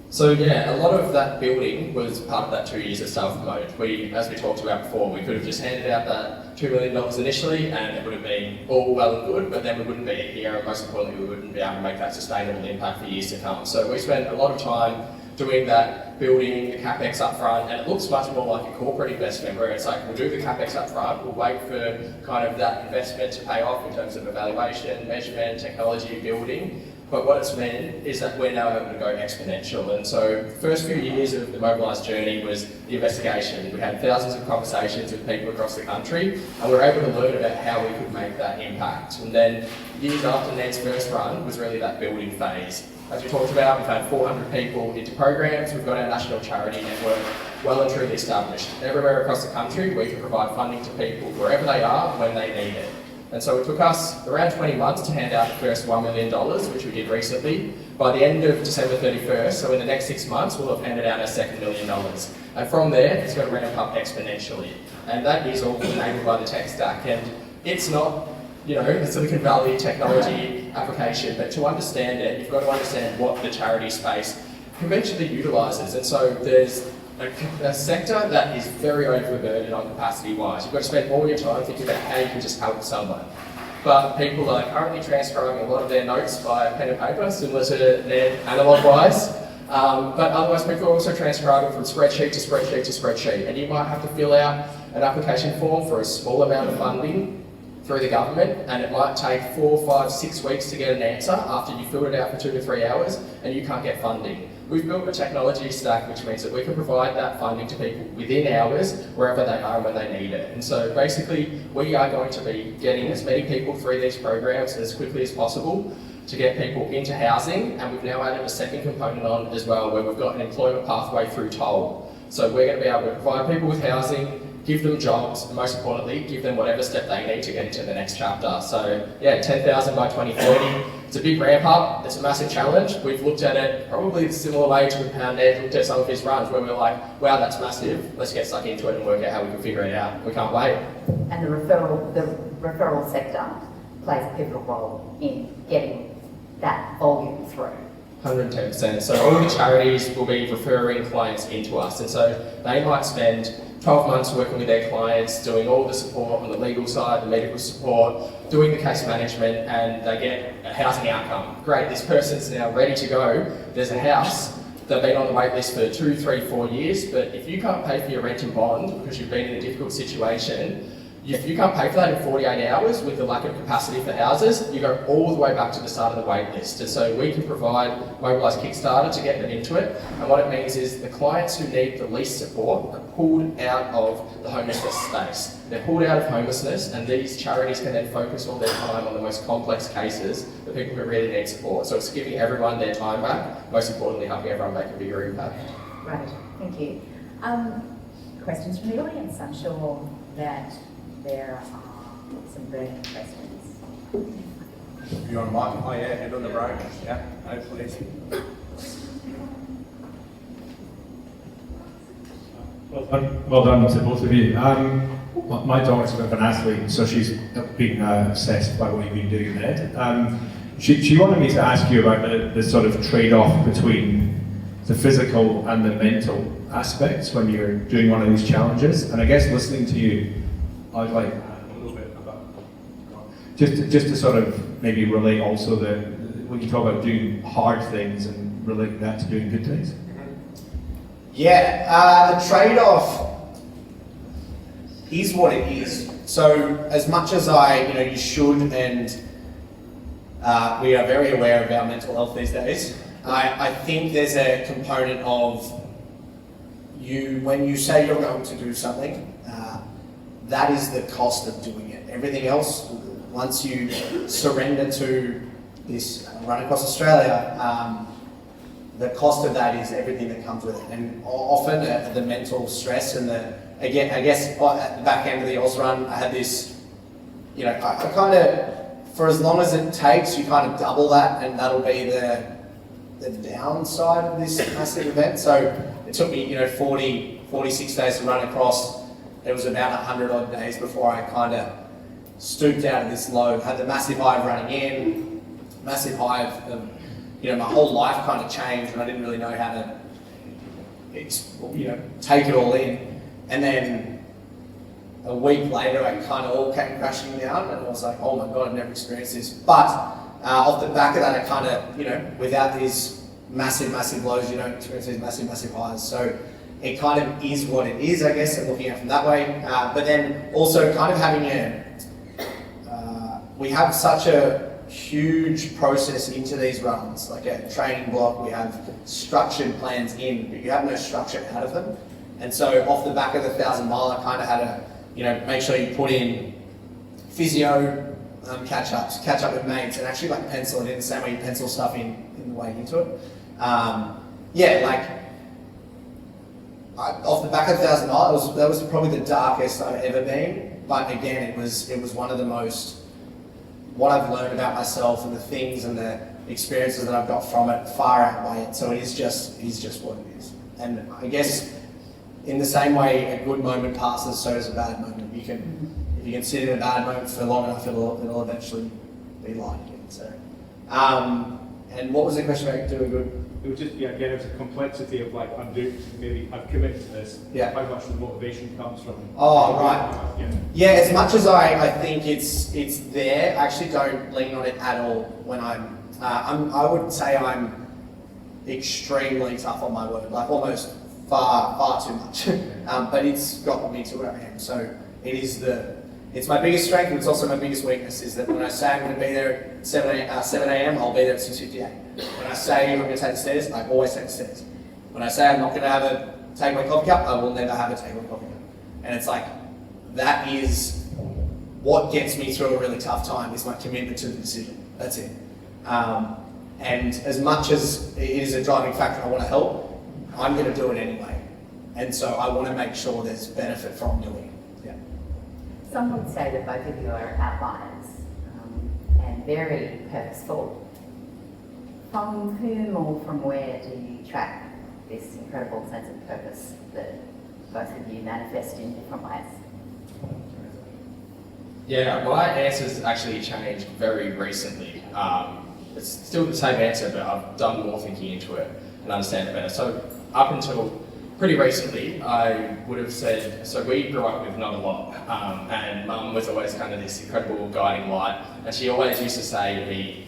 So a lot of that building was part of that 2 years of stealth mode. As we talked about before, we could have just handed out that $2 million initially and it would have been all well and good, but then we wouldn't be here, and most importantly, we wouldn't be able to make that sustainable impact for years to come. So we spent a lot of time doing that, building the CapEx up front, and it looks much more like a corporate investment where it's like, we'll do the CapEx up front, we'll wait for kind of that investment to pay off in terms of evaluation, measurement, technology, building. But what it's meant is that we're now able to go exponential. And so the first few years of the Mobilise journey was the investigation. We had thousands of conversations with people across the country, and we were able to learn about how we could make that impact. And then years after Nedd's first run was really that building phase. As we talked about, we've had 400 people into programs. We've got our national charity network well and truly established. Everywhere across the country, we can provide funding to people wherever they are, when they need it. And so it took us around 20 months to hand out the first $1 million, which we did recently. By the end of December 31st, so in the next 6 months, we'll have handed out our second $1 million. And from there, it's going to ramp up exponentially. And that is all enabled by the tech stack. And it's not, the Silicon Valley technology application, but to understand it, you've got to understand what the charity space conventionally utilises. And so there's a sector that is very overburdened on capacity-wise. You've got to spend all your time thinking about how you can just help someone. But people are currently transcribing a lot of their notes via pen and paper, similar to their analog-wise. But otherwise, people are also transcribing from spreadsheet to spreadsheet to spreadsheet. And you might have to fill out an application form for a small amount of funding through the government, and it might take 4, 5, 6 weeks to get an answer after you filled it out for 2 to 3 hours, and you can't get funding. We've built a technology stack which means that we can provide that funding to people within hours, wherever they are and when they need it. And so basically, we are going to be getting as many people through these programs as quickly as possible to get people into housing, and we've now added a second component on as well, where we've got an employment pathway through toll. So we're going to be able to provide people with housing, give them jobs, and most importantly, give them whatever step they need to get into the next chapter. So yeah, 10,000 by 2030. It's a big ramp up, it's a massive challenge. We've looked at it probably a similar way to how Nedd looked at some of his runs, where we're like, wow, that's massive, let's get stuck into it and work out how we can figure it out. We can't wait. And the referral sector plays a pivotal role in getting that volume through. 110%. So all the charities will be referring clients into us, and so they might spend 12 months working with their clients, doing all the support on the legal side, the medical support, doing the case management, and they get a housing outcome. Great, this person's now ready to go. There's a house. They've been on the wait list for 2, 3, 4 years, but if you can't pay for your rent and bond because you've been in a difficult situation, if you can't pay for that in 48 hours with the lack of capacity for houses, you go all the way back to the start of the wait list. And so we can provide Mobilise Kickstarter to get them into it. And what it means is the clients who need the least support are pulled out of the homelessness space. They're pulled out of homelessness, and these charities can then focus all their time on the most complex cases, the people who really need support. So it's giving everyone their time back, most importantly helping everyone make a bigger impact. Right, thank you. Questions from the audience? I'm sure that there are some burning questions. You on mic? Oh yeah, head on the road. Yeah, no please. Well done to both of you. My daughter's a bit of an athlete, so she's been obsessed by what you've been doing, Nedd. She wanted me to ask you about the sort of trade-off between the physical and the mental aspects when you're doing one of these challenges. And I guess listening to you, I'd like a little bit about just to sort of maybe relate also when you talk about doing hard things and relating that to doing good things. Yeah, the trade-off is what it is. So as much as you should, and we are very aware of our mental health these days, I think there's a component of when you say you're going to do something, that is the cost of doing it. Everything else, once you surrender to this run across Australia, the cost of that is everything that comes with it. And often the mental stress and I guess at the back end of the Oz run, I had this, I kind of, for as long as it takes, you kind of double that, and that'll be the downside of this massive event. So it took me, 46 days to run across. It was about 100 odd days before I kind of stooped out of this load. Had the massive high of running in, massive high of, my whole life kind of changed, and I didn't really know how to, take it all in. And then a week later, it kind of all came crashing down, and I was like, oh my God, I've never experienced this. But off the back of that, I kind of, without these massive lows, you don't experience these massive highs. So it kind of is what it is, I guess, and looking at it from that way. But then also kind of having we have such a huge process into these runs, like a training block, we have structured plans in, but you have no structure out of them. And so off the back of the 1,000 mile, I kind of had to, make sure you put in physio, catch up with mates, and actually like pencil it in the same way you pencil stuff in the way into it. Off the back of 1,000 miles, that was probably the darkest I've ever been. But again, it was one of the most, what I've learned about myself and the things and the experiences that I've got from it far outweigh it. So it is just what it is. And I guess in the same way a good moment passes, so does a bad moment. If you can sit in a bad moment for long enough, it'll eventually be light again. So And what was the question about doing good? It was just, yeah, again, it's a complexity of like, I've committed to this. Yeah. How much the motivation comes from. Oh, right. Yeah. Yeah, as much as I think it's there, I actually don't lean on it at all when I would say I'm extremely tough on my word, like almost far too much. But it's got me to where I am. So it's my biggest strength, and it's also my biggest weakness, is that when I say I'm going to be there at 7 a.m, I'll be there at 6:58. When I say I'm going to take the stairs, I always take the stairs. When I say I'm not going to take my coffee cup, I will never have a take my coffee cup. And it's like, that is what gets me through a really tough time, is my commitment to the decision. That's it. And as much as it is a driving factor, I want to help, I'm going to do it anyway. And so I want to make sure there's benefit from doing it. Yeah. Some would say that both of you are outliers and very purposeful. From whom or from where do you track this incredible sense of purpose that both of you manifest in different ways? Yeah, my answer's actually changed very recently. It's still the same answer, but I've done more thinking into it and understand it better. So up until pretty recently, I would have said, so we grew up with not a lot, and Mum was always kind of this incredible guiding light, and she always used to say to me,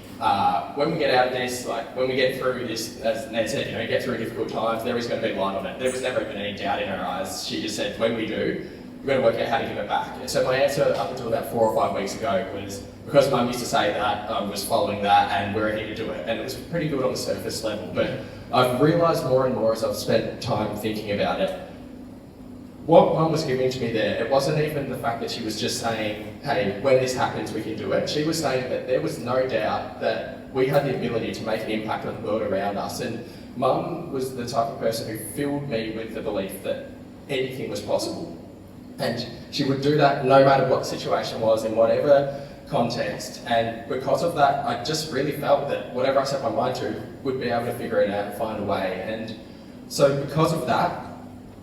when we get out of this, like when we get through this, as Ned said, you know, get through difficult times, there is going to be light on it. There was never even any doubt in her eyes. She just said, when we do, we've got to work out how to give it back. And so my answer up until about 4 or 5 weeks ago was, because Mum used to say that, I was following that, and we're here to do it. And it was pretty good on the surface level, but I've realised more and more as I've spent time thinking about it, what Mum was giving to me there, it wasn't even the fact that she was just saying, hey, when this happens, we can do it. She was saying that there was no doubt that we had the ability to make an impact on the world around us. And Mum was the type of person who filled me with the belief that anything was possible. And she would do that no matter what the situation was, in whatever context. And because of that, I just really felt that whatever I set my mind to would be able to figure it out and find a way. And so because of that,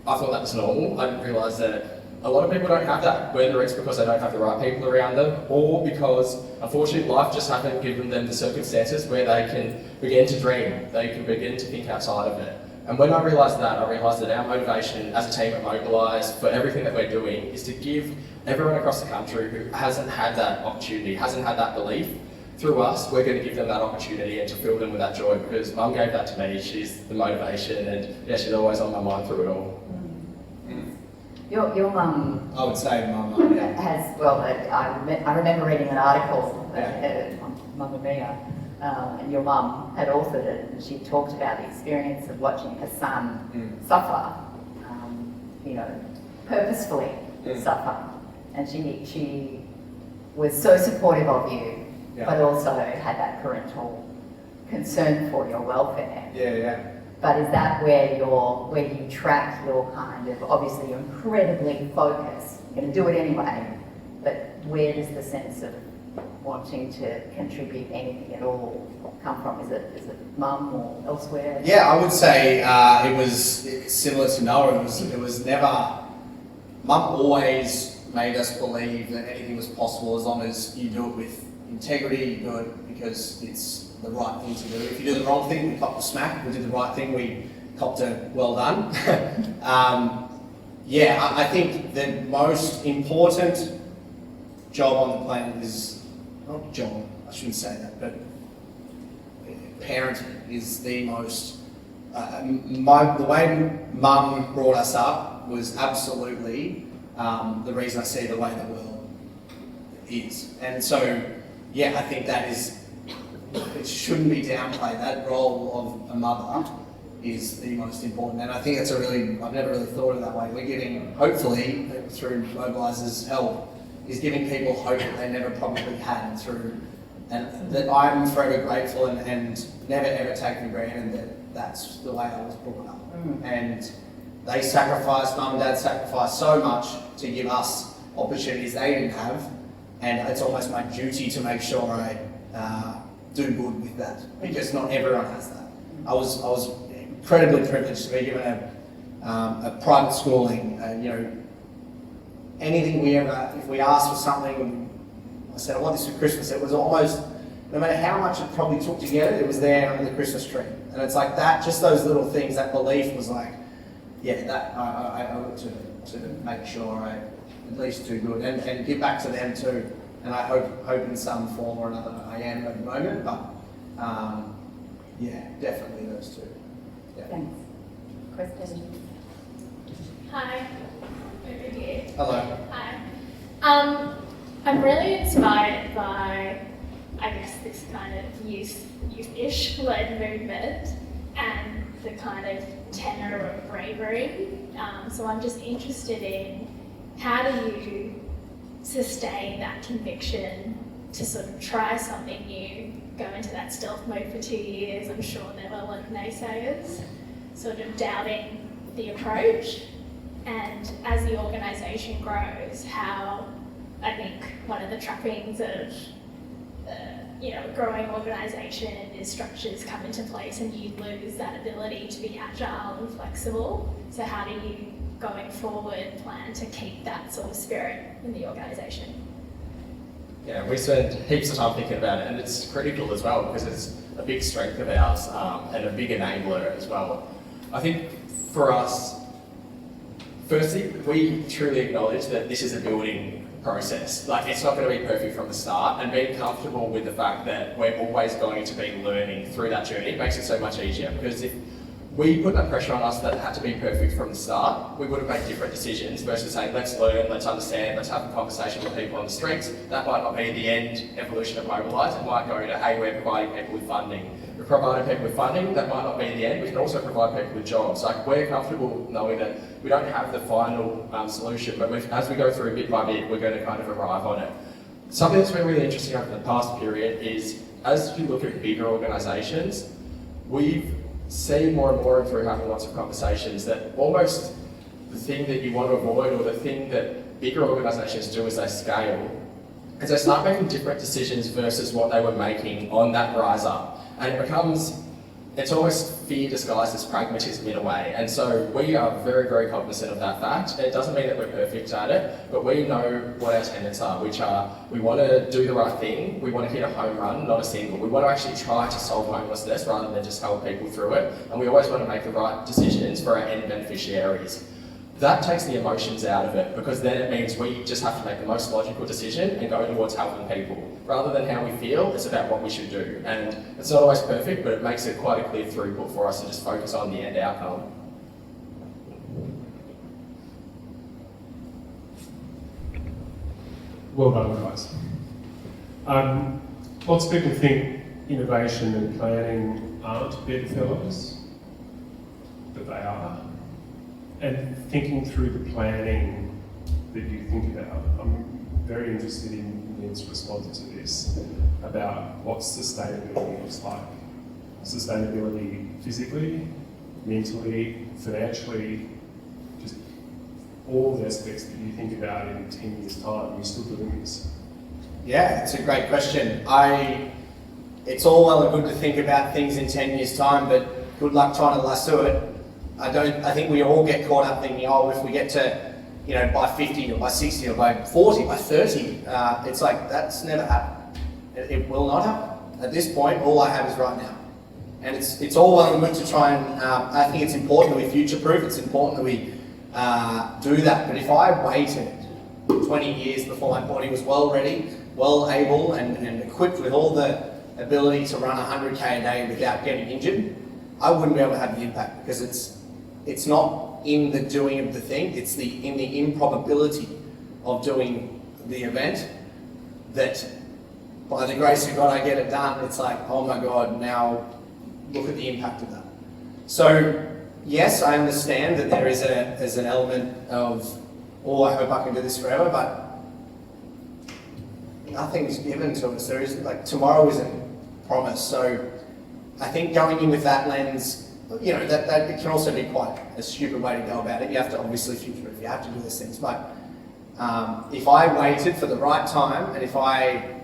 I thought that was normal. I didn't realise that a lot of people don't have that, whether it's because they don't have the right people around them, or because, unfortunately, life just hasn't given them the circumstances where they can begin to dream, they can begin to think outside of it. And when I realised that our motivation as a team at Mobilise for everything that we're doing is to give everyone across the country who hasn't had that opportunity, hasn't had that belief, through us, we're going to give them that opportunity and to fill them with that joy, because Mum gave that to me. She's the motivation, and yeah, she's always on my mind through it all. Your mum, I would say Mum, yeah. has, well, I remember reading an article on Mamma Mia, and your mum had authored it, and she talked about the experience of watching her son suffer, you know, purposefully suffer. And she was so supportive of you, but also had that parental concern for your welfare. Yeah. But is that where you track your kind of, obviously you're incredibly focused, you're going to do it anyway, but where does the sense of wanting to contribute anything at all come from? Is it Mum or elsewhere? Yeah, I would say it was similar to Noah. It was never, Mum always made us believe that anything was possible as long as you do it with integrity, you do it because it's the right thing to do. If you do the wrong thing, we cop a smack. If we do the right thing, we copped a well done. I think the most important job on the planet is, not job, I shouldn't say that, but parenting is the most, the way Mum brought us up was absolutely the reason I see the way the world is. And so, yeah, I think that is, it shouldn't be downplayed. That role of a mother is the most important. And I think that's I've never really thought of it that way. We're giving, hopefully, through Mobilise's help, is giving people hope that they never probably had and that I'm forever grateful and never ever taken for granted that that's the way I was brought up. And they sacrificed, Mum and Dad sacrificed so much to give us opportunities they didn't have, and it's almost my duty to make sure I do good with that, because not everyone has that. I was incredibly privileged to be given a private schooling. Anything if we asked for something, I said, I want this for Christmas, it was almost no matter how much it probably took to get it, it was there under the Christmas tree. And it's like that, just those little things, that belief was like, yeah, that I owe it to make sure I at least do good and give back to them too. And I hope in some form or another I am at the moment, but yeah, definitely those two. Yeah. Thanks. Question? Hi, over here. Hello. Hi. I'm really inspired by, I guess, this kind of youth-ish led movement and the kind of tenor of bravery. So I'm just interested in how do you sustain that conviction to sort of try something new, go into that stealth mode for 2 years. I'm sure there were a lot of naysayers, sort of doubting the approach. And as the organisation grows, how I think one of the trappings of a growing organisation is structures come into place and you lose that ability to be agile and flexible. So how do you, going forward, plan to keep that sort of spirit in the organisation? Yeah, we spend heaps of time thinking about it, and it's critical as well because it's a big strength of ours and a big enabler as well. I think for us, firstly, we truly acknowledge that this is a building process. Like, it's not going to be perfect from the start, and being comfortable with the fact that we're always going to be learning through that journey makes it so much easier. Because if we put that pressure on us that it had to be perfect from the start, we would have made different decisions versus saying, let's learn, let's understand, let's have a conversation with people on the streets. That might not be the end evolution of Mobilise. It might go to, hey, we're providing people with funding. We're providing people with funding, that might not be the end. We can also provide people with jobs. Like, we're comfortable knowing that we don't have the final solution, but as we go through bit by bit, we're going to kind of arrive on it. Something that's been really interesting over the past period is, as you look at bigger organisations, we've seen more and more through having lots of conversations that almost the thing that you want to avoid, or the thing that bigger organisations do as they scale, is they start making different decisions versus what they were making on that rise up. And it's almost fear disguised as pragmatism in a way. And so we are very, very cognizant of that fact. It doesn't mean that we're perfect at it, but we know what our tenets are, which are, we want to do the right thing, we want to hit a home run, not a single. We want to actually try to solve homelessness rather than just help people through it. And we always want to make the right decisions for our end beneficiaries. That takes the emotions out of it, because then it means we just have to make the most logical decision and go towards helping people. Rather than how we feel, it's about what we should do. And it's not always perfect, but it makes it quite a clear throughput for us to just focus on the end outcome. Well done, guys. Lots of people think innovation and planning aren't bedfellows, but they are. And thinking through the planning that you think about, I'm very interested in Ned's response to this about what sustainability looks like. Sustainability physically, mentally, financially, just all the aspects that you think about in 10 years' time. You're still doing this. Yeah, it's a great question. It's all well and good to think about things in 10 years' time, but good luck trying to lasso it. I think we all get caught up thinking, oh, if we get to, by 50 or by 60 or by 40, by 30, it's like, that's never happened. It will not happen. At this point, all I have is right now. And it's all well and good to try and, I think it's important that we future-proof, it's important that we do that. But if I waited 20 years before my body was well ready, well able and equipped with all the ability to run 100k a day without getting injured, I wouldn't be able to have the impact, because it's not in the doing of the thing, it's in the improbability of doing the event that by the grace of God I get it done. It's like, oh my God, now look at the impact of that. So yes, I understand that there is an element of, oh, I hope I can do this forever, but nothing's given to us. There isn't, like, tomorrow isn't promised. So I think going in with that lens, that it can also be quite a stupid way to go about it. You have to obviously future-proof, you have to do these things. But if I waited for the right time, and if I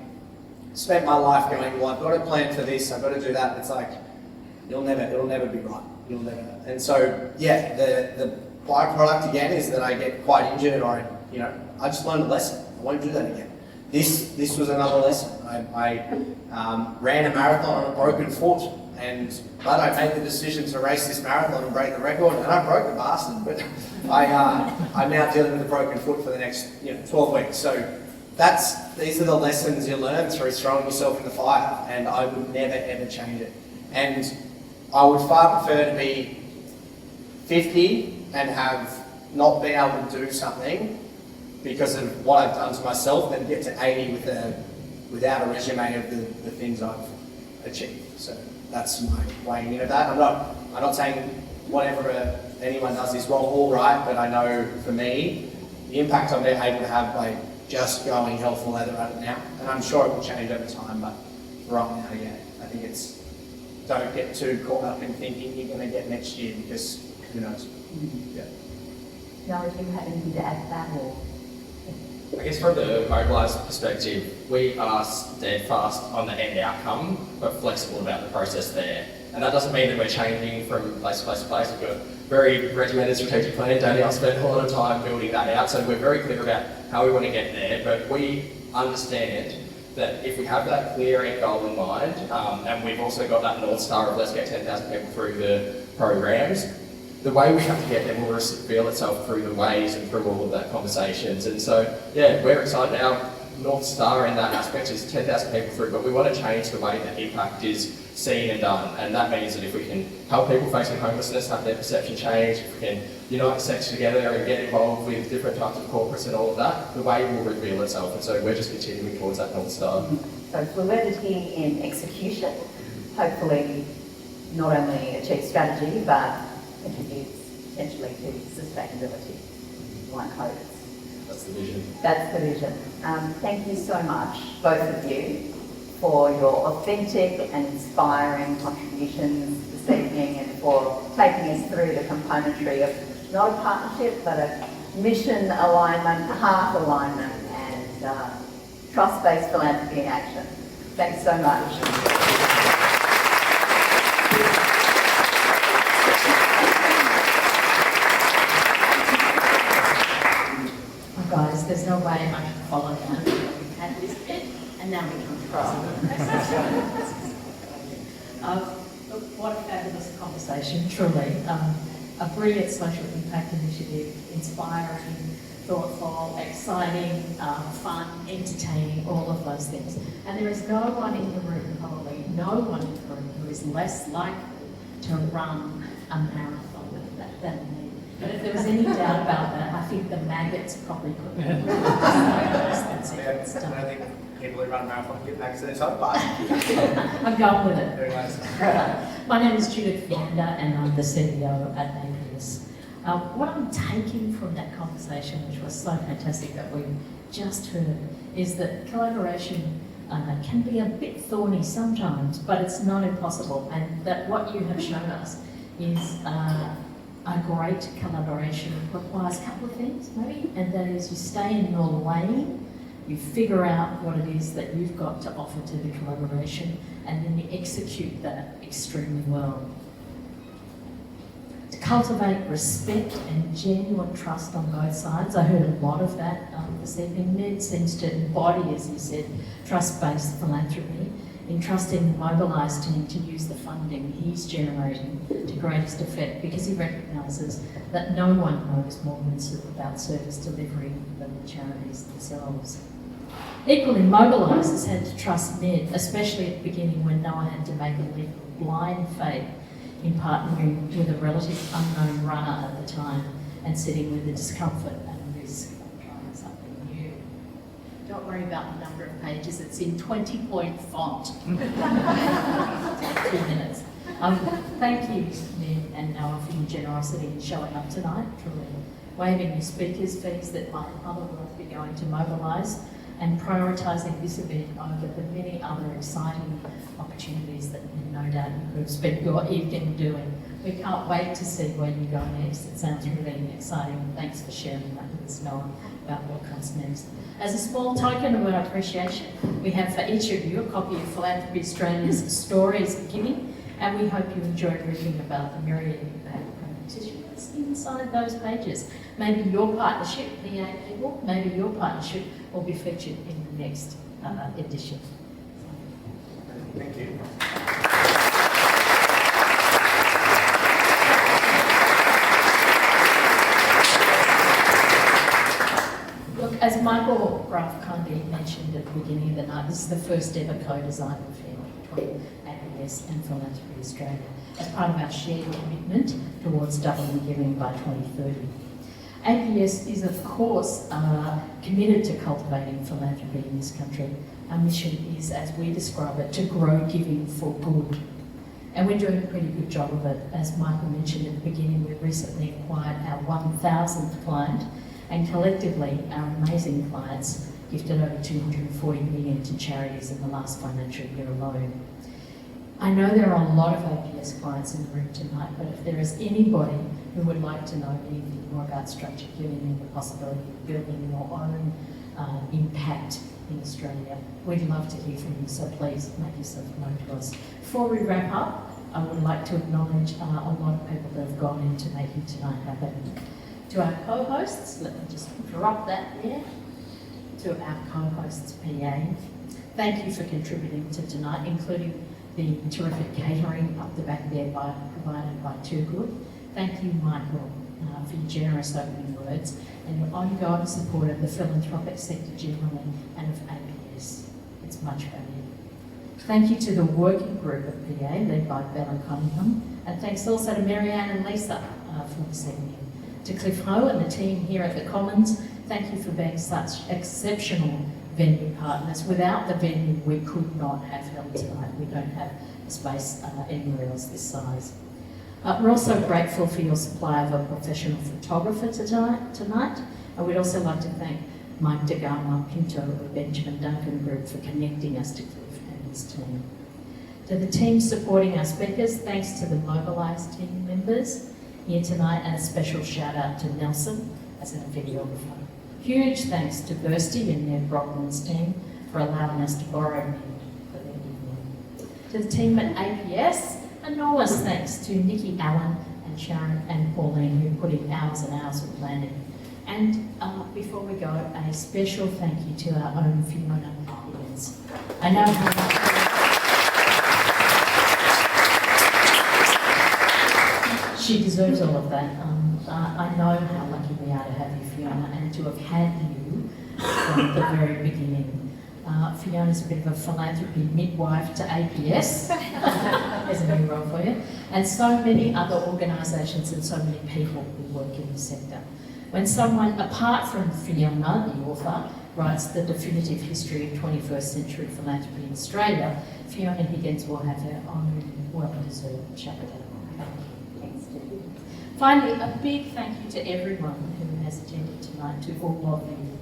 spent my life going, well, I've got to plan for this, I've got to do that, it's like, it'll never be right. You'll never. And so, yeah, the byproduct again is that I get quite injured, or I just learned a lesson. I won't do that again. this was another lesson. I ran a marathon on a broken foot, but I made the decision to race this marathon and break the record, and I broke the bastard, but I'm now dealing with a broken foot for the next 12 weeks. So these are the lessons you learn through throwing yourself in the fire, and I would never ever change it. And I would far prefer to be 50 and have not been able to do something because of what I've done to myself than get to 80 without a resume of the things I've achieved. So that's my weighing in of that. I'm not saying whatever anyone does is wrong or right, but I know for me, the impact I'm able to have by just going hell for leather at it now, and I'm sure it will change over time, but right now, yeah, I think it's, don't get too caught up in thinking you're going to get next year, because who knows. Yeah. Noah, do you have anything to add to that, or? I guess from the Mobilise perspective, we are steadfast on the end outcome, but flexible about the process there. And that doesn't mean that we're changing from place to place to place. We've got a very regimented strategic plan. Danny, I've spent a lot of time building that out, so we're very clear about how we want to get there, but we understand that if we have that clear end goal in mind, and we've also got that North Star of let's get 10,000 people through the programs, the way we have to get there will reveal itself through the ways and through all of that conversations. And so, yeah, we're excited. Our North Star in that aspect is 10,000 people through, but we want to change the way that impact is seen and done. And that means that if we can help people facing homelessness have their perception change, if we can unite sector together and get involved with different types of corporates and all of that, the way will reveal itself. And so we're just continuing towards that North Star. So fluidity in execution, hopefully not only achieve strategy, but contributes potentially to sustainability. One hopes. That's the vision. That's the vision. Thank you so much, both of you, for your authentic and inspiring contributions this evening, and for taking us through the componentry of not a partnership, but a mission alignment, heart alignment, and trust-based philanthropy in action. Thanks so much. Guys, there's no way I can follow that. We've had this bit, and now we come to look, what a fabulous conversation, truly. A brilliant social impact initiative, inspiring, thoughtful, exciting, fun, entertaining, all of those things. And there is no one in the room, probably no one in the room, who is less likely to run a marathon than me. But if there was any doubt about that, I think the maggots probably couldn't. I don't think people who run marathons get back to their side, but I'm going with it. very nice. My name is Judith Fienda, and I'm the CEO at APS. What I'm taking from that conversation, which was so fantastic that we just heard, is that collaboration can be a bit thorny sometimes, but it's not impossible. And that what you have shown us is a great collaboration requires a couple of things, maybe, and that is you stay in your lane, you figure out what it is that you've got to offer to the collaboration, and then you execute that extremely well. To cultivate respect and genuine trust on both sides, I heard a lot of that this evening. Nedd seems to embody, as you said, trust-based philanthropy, entrusting the Mobilise team to use the funding he's generating to greatest effect, because he recognises that no one knows more about service delivery than the charities themselves. Equally, Mobilise has had to trust Nedd, especially at the beginning when Noah had to make a leap of blind faith in partnering with a relative unknown runner at the time and sitting with the discomfort and risk of trying something new. Don't worry about the number of pages, it's in 20-point font. 2 minutes. Thank you, Nedd and Noah, for your generosity in showing up tonight, truly. Waiving your speakers' fees that might otherwise be going to Mobilise, and prioritising this event over the many other exciting opportunities that no doubt you could have spent your evening doing. We can't wait to see where you go next. It sounds really exciting. Thanks for sharing that with us, Noah, about what comes next. As a small token of our appreciation, we have for each of you a copy of Philanthropy Australia's Stories of Giving, and we hope you enjoyed reading about the myriad impact practitioners inside those pages. Maybe your partnership, PA people, maybe your partnership will be featured in the next edition. Thank you. Look, as Michael Graf kindly mentioned at the beginning of the night, this is the first ever co-design affair between APS and Philanthropy Australia as part of our shared commitment towards doubling giving by 2030. APS is, of course, committed to cultivating philanthropy in this country. Our mission is, as we describe it, to grow giving for good. And we're doing a pretty good job of it. As Michael mentioned at the beginning, we recently acquired our 1,000th client, and collectively, our amazing clients gifted over 240 million to charities in the last financial year alone. I know there are a lot of APS clients in the room tonight, but if there is anybody who would like to know anything more about structured giving and the possibility of building your own impact in Australia, we'd love to hear from you, so please make yourself known to us. Before we wrap up, I would like to acknowledge a lot of people that have gone into making tonight happen. To our co-hosts, let me just drop that there. To our co-hosts, PA, thank you for contributing to tonight, including the terrific catering up the back there provided by Too Good. Thank you, Michael, for your generous opening words and your ongoing support of the philanthropic sector generally and of APS. It's much valued. Thank you to the working group of PA led by Bella Cunningham, and thanks also to Marianne and Lisa for this evening. To Cliff Ho and the team here at the Commons, thank you for being such exceptional venue partners. Without the venue, we could not have held tonight. We don't have space anywhere else this size. We're also grateful for your supply of a professional photographer tonight. And we'd also like to thank Mike DeGarma Pinto of the Benjamin Duncan Group for connecting us to Cliff and his team. To the team supporting our speakers, thanks to the Mobilise team members here tonight, and a special shout out to Nelson as a videographer. Huge thanks to Bursty and Nedd Brockmann's team for allowing us to borrow Nedd for their evening. To the team at APS, enormous thanks to Nikki Allen and Sharon and Pauline, who put in hours and hours of planning. And before we go, a special thank you to our own Fiona Higgins. I know how much she deserves all of that. I know how lucky we are to have you, Fiona, and to have had you from the very beginning. Fiona's a bit of a philanthropy midwife to APS. There's a new role for you. And so many other organisations and so many people who work in the sector. When someone, apart from Fiona, the author, writes the definitive history of 21st century philanthropy in Australia, Fiona Higgins will have her own well-deserved chapter. Finally, a big thank you to everyone who has attended tonight, to all of you,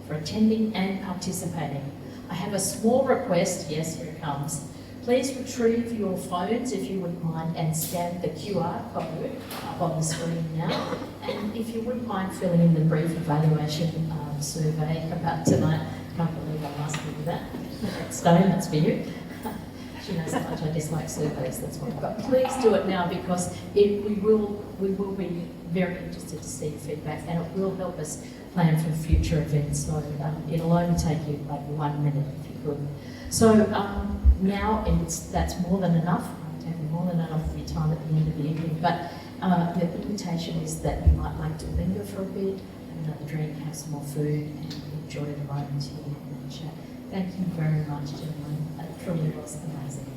for attending and participating. I have a small request, yes, here it comes. Please retrieve your phones, if you wouldn't mind, and scan the QR code up on the screen now. And if you wouldn't mind filling in the brief evaluation survey about tonight. Can't believe I'm asking you that. Stone, that's for you. She knows how much I dislike surveys, that's why. But please do it now, because we will be very interested to see your feedback, and it will help us plan for future events. So it'll only take you like 1 minute if you could. So now that's more than enough. I'm taking more than enough of your time at the end of the evening. But the invitation is that you might like to linger for a bit, have another drink, have some more food, and enjoy the moment here and chat. Thank you very much, gentlemen. It truly was amazing.